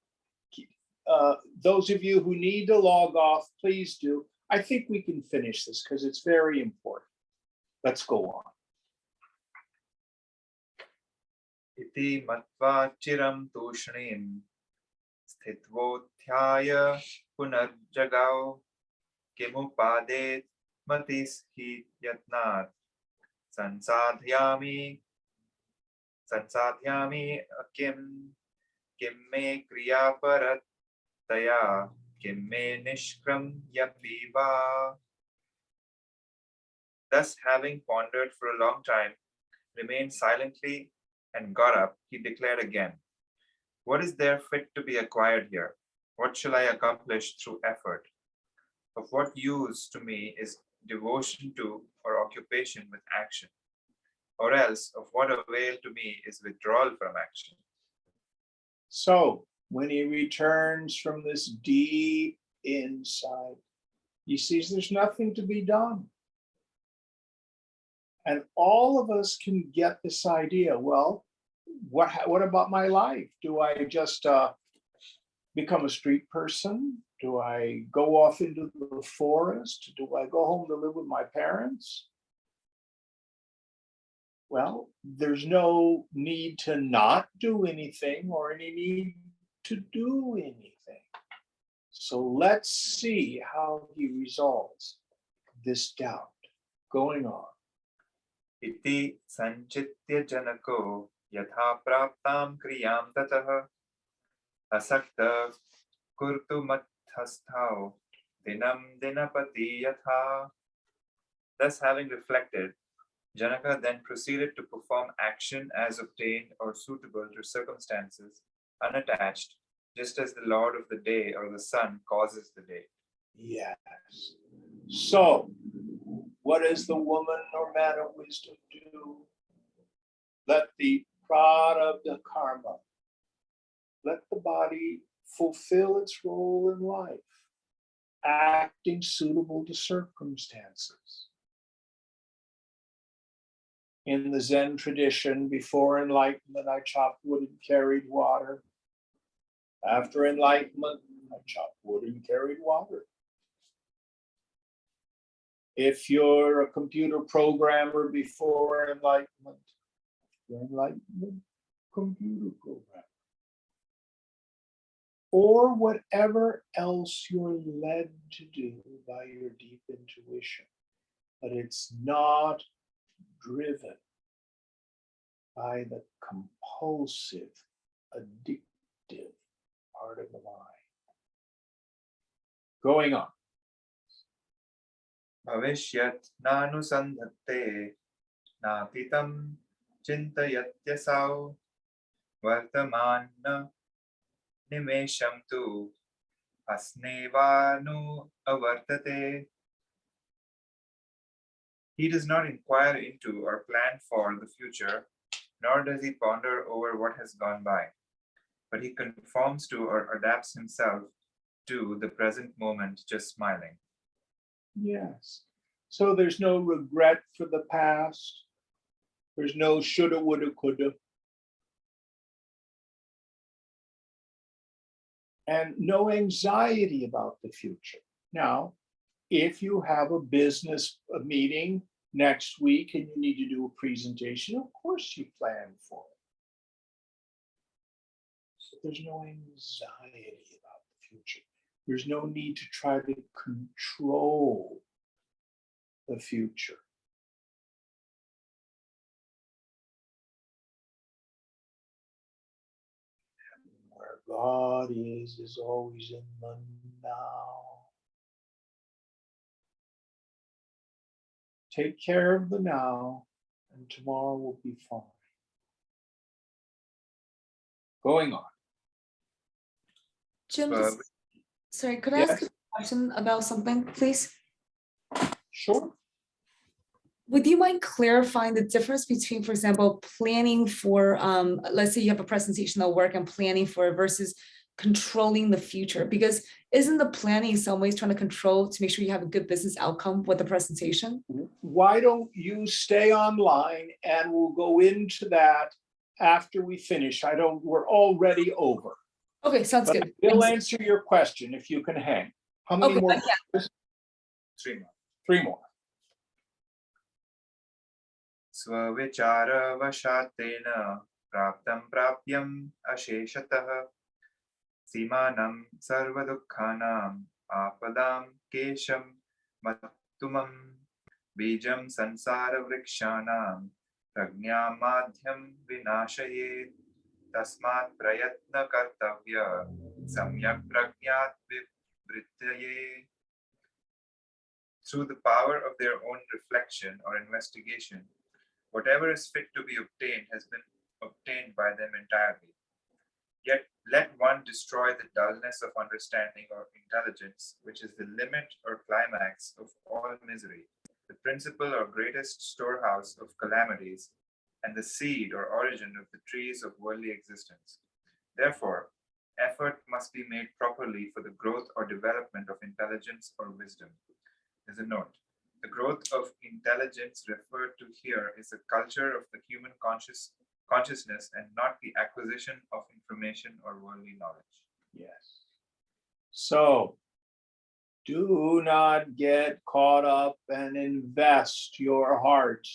Those of you who need to log off, please do. I think we can finish this because it's very important. Let's go on. Iti matva chiram tushnim sthitvodhyaya punarjagao kimupadet matis hi yatnat Sansadhyami Sansadhyami kim me kriya parataya kim me nishkram yapiva. Thus, having pondered for a long time, remained silently, and got up, he declared again, what is there fit to be acquired here? What shall I accomplish through effort? Of what use to me is devotion to or occupation with action? Or else, of what avail to me is withdrawal from action? So when he returns from this deep insight, he sees there's nothing to be done. And all of us can get this idea. Well, what about my life? Do I just become a street person? Do I go off into the forest? Do I go home to live with my parents? Well, there's no need to not do anything or any need to do anything. So let's see how he resolves this doubt going on. Iti sanchitya janako yatha praptam kriyam tatah asakta kurtumathasthao dinam dinapati yatha. Thus, having reflected, Janaka then proceeded to perform action as obtained or suitable to circumstances, unattached, just as the Lord of the day or the sun causes the day. Yes. So, what does the woman or man of wisdom do? Let the prarabdha karma, let the body fulfill its role in life, acting suitable to circumstances. In the Zen tradition, before enlightenment, I chopped wood and carried water. After enlightenment, I chopped wood and carried water. If you're a computer programmer before enlightenment, you're enlightenment computer programmer. Or whatever else you're led to do by your deep intuition, but it's not driven by the compulsive, addictive part of the mind. Going on. Bhavishyat nanusandhatte natitam chintayatyasau vartaman nimesham tu asnevanu avartate. He does not inquire into or plan for the future, nor does he ponder over what has gone by, but he conforms to or adapts himself to the present moment, just smiling. Yes. So there's no regret for the past. There's no shoulda, woulda, coulda. And no anxiety about the future. Now, if you have a business meeting next week and you need to do a presentation, of course you plan for it. So there's no anxiety about the future. There's no need to try to control the future. Where God is always in the now. Take care of the now, and tomorrow will be fine. Going on. Jim, Uh, sorry, could I ask Yes. a question about something, please? Sure. Would you mind clarifying the difference between, for example, planning for, let's say you have a presentation at work and planning for it versus controlling the future? Because isn't the planning in some ways trying to control to make sure you have a good business outcome with the presentation? Why don't you stay online and we'll go into that after we finish. We're already over. Okay, sounds But good. we'll Thanks. answer your question if you can hang. How many Okay, more? yeah. 3 more. 3 more. Swavicharavashatena praptam prapyam asheshatah simanam sarvadukhanam apadam kesham mattumam Bijam sansara vrikshanam prajna madhyam vinashayet tasmat prayatna kartavya samyak pragyat vivrityaye. Through the power of their own reflection or investigation, whatever is fit to be obtained has been obtained by them entirely. Yet let one destroy the dullness of understanding or intelligence, which is the limit or climax of all misery, the principal or greatest storehouse of calamities, and the seed or origin of the trees of worldly existence. Therefore, effort must be made properly for the growth or development of intelligence or wisdom. There's a note. The growth of intelligence referred to here is the culture of the human consciousness and not the acquisition of information or worldly knowledge. Yes. So do not get caught up and invest your heart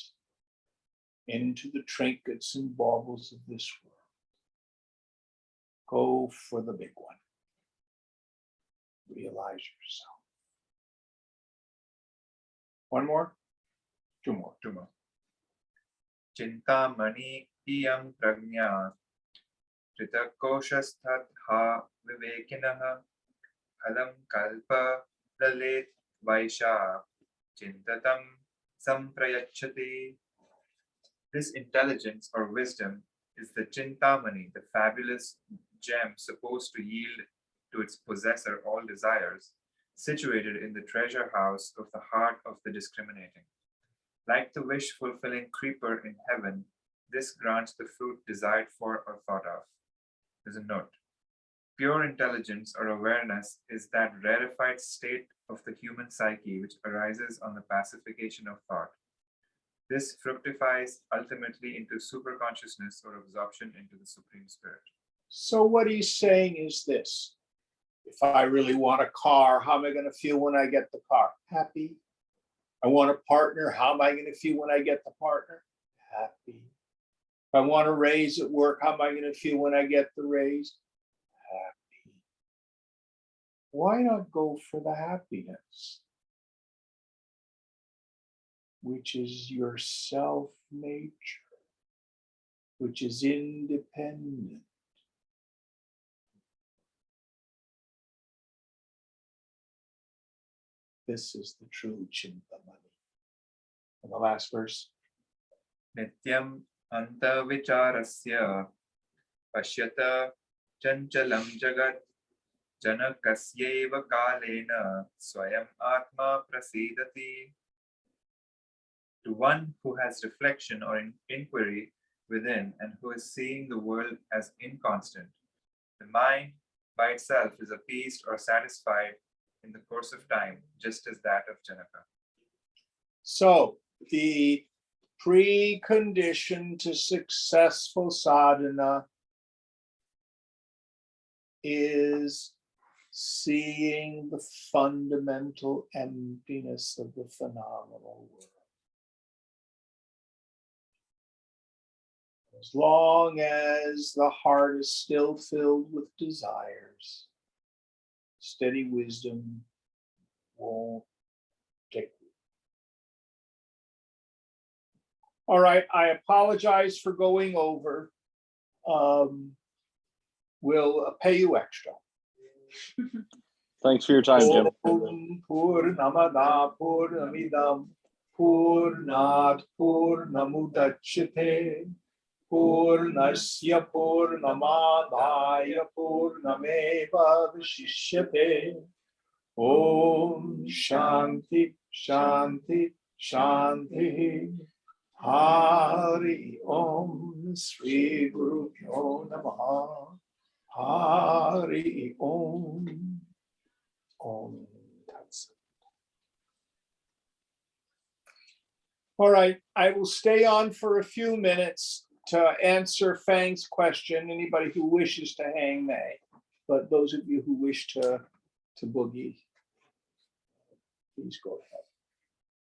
into the trinkets and baubles of this world. Go for the big one. Realize yourself. One more? Two more. Chintamani iyam prajna Ritakoshasthatha vivekinaha Halam kalpa lalet vaisha Chintatam samprayachati. This intelligence or wisdom is the Chintamani, the fabulous gem supposed to yield to its possessor all desires, situated in the treasure house of the heart of the discriminating. Like the wish-fulfilling creeper in heaven, this grants the fruit desired for or thought of. There's a note. Pure intelligence or awareness is that rarefied state of the human psyche which arises on the pacification of thought. This fructifies ultimately into superconsciousness or absorption into the Supreme Spirit. So what he's saying is this. If I really want a car, how am I going to feel when I get the car? Happy. I want a partner. How am I going to feel when I get the partner? Happy. If I want a raise at work, how am I going to feel when I get the raise? Happy. Why not go for the happiness, which is your self-nature, which is independent? This is the true Chintamani. And the last verse. Nityam anta vicharasya pashyata chanchalam jagat janakasyeva kalena swayam atma prasidati. To one who has reflection or inquiry within and who is seeing the world as inconstant, the mind by itself is appeased or satisfied in the course of time, just as that of Janaka. So the precondition to successful sadhana is seeing the fundamental emptiness of the phenomenal world. As long as the heart is still filled with desires, steady wisdom won't take root. All right, I apologize for going over. We'll pay you extra. Thanks for your time, Jim. Om Purnamada Purnamidam Purnat Purnamudachyate Purnasya Purnamadaya Purnameva Vashishyate. Om Shanti Shanti Shanti. Hari Om Sri Guru Pyo Namaha. Hari Om. Om Tat Sat. All right, I will stay on for a few minutes to answer Fang's question. Anybody who wishes to hang may, but those of you who wish to boogie, please go ahead.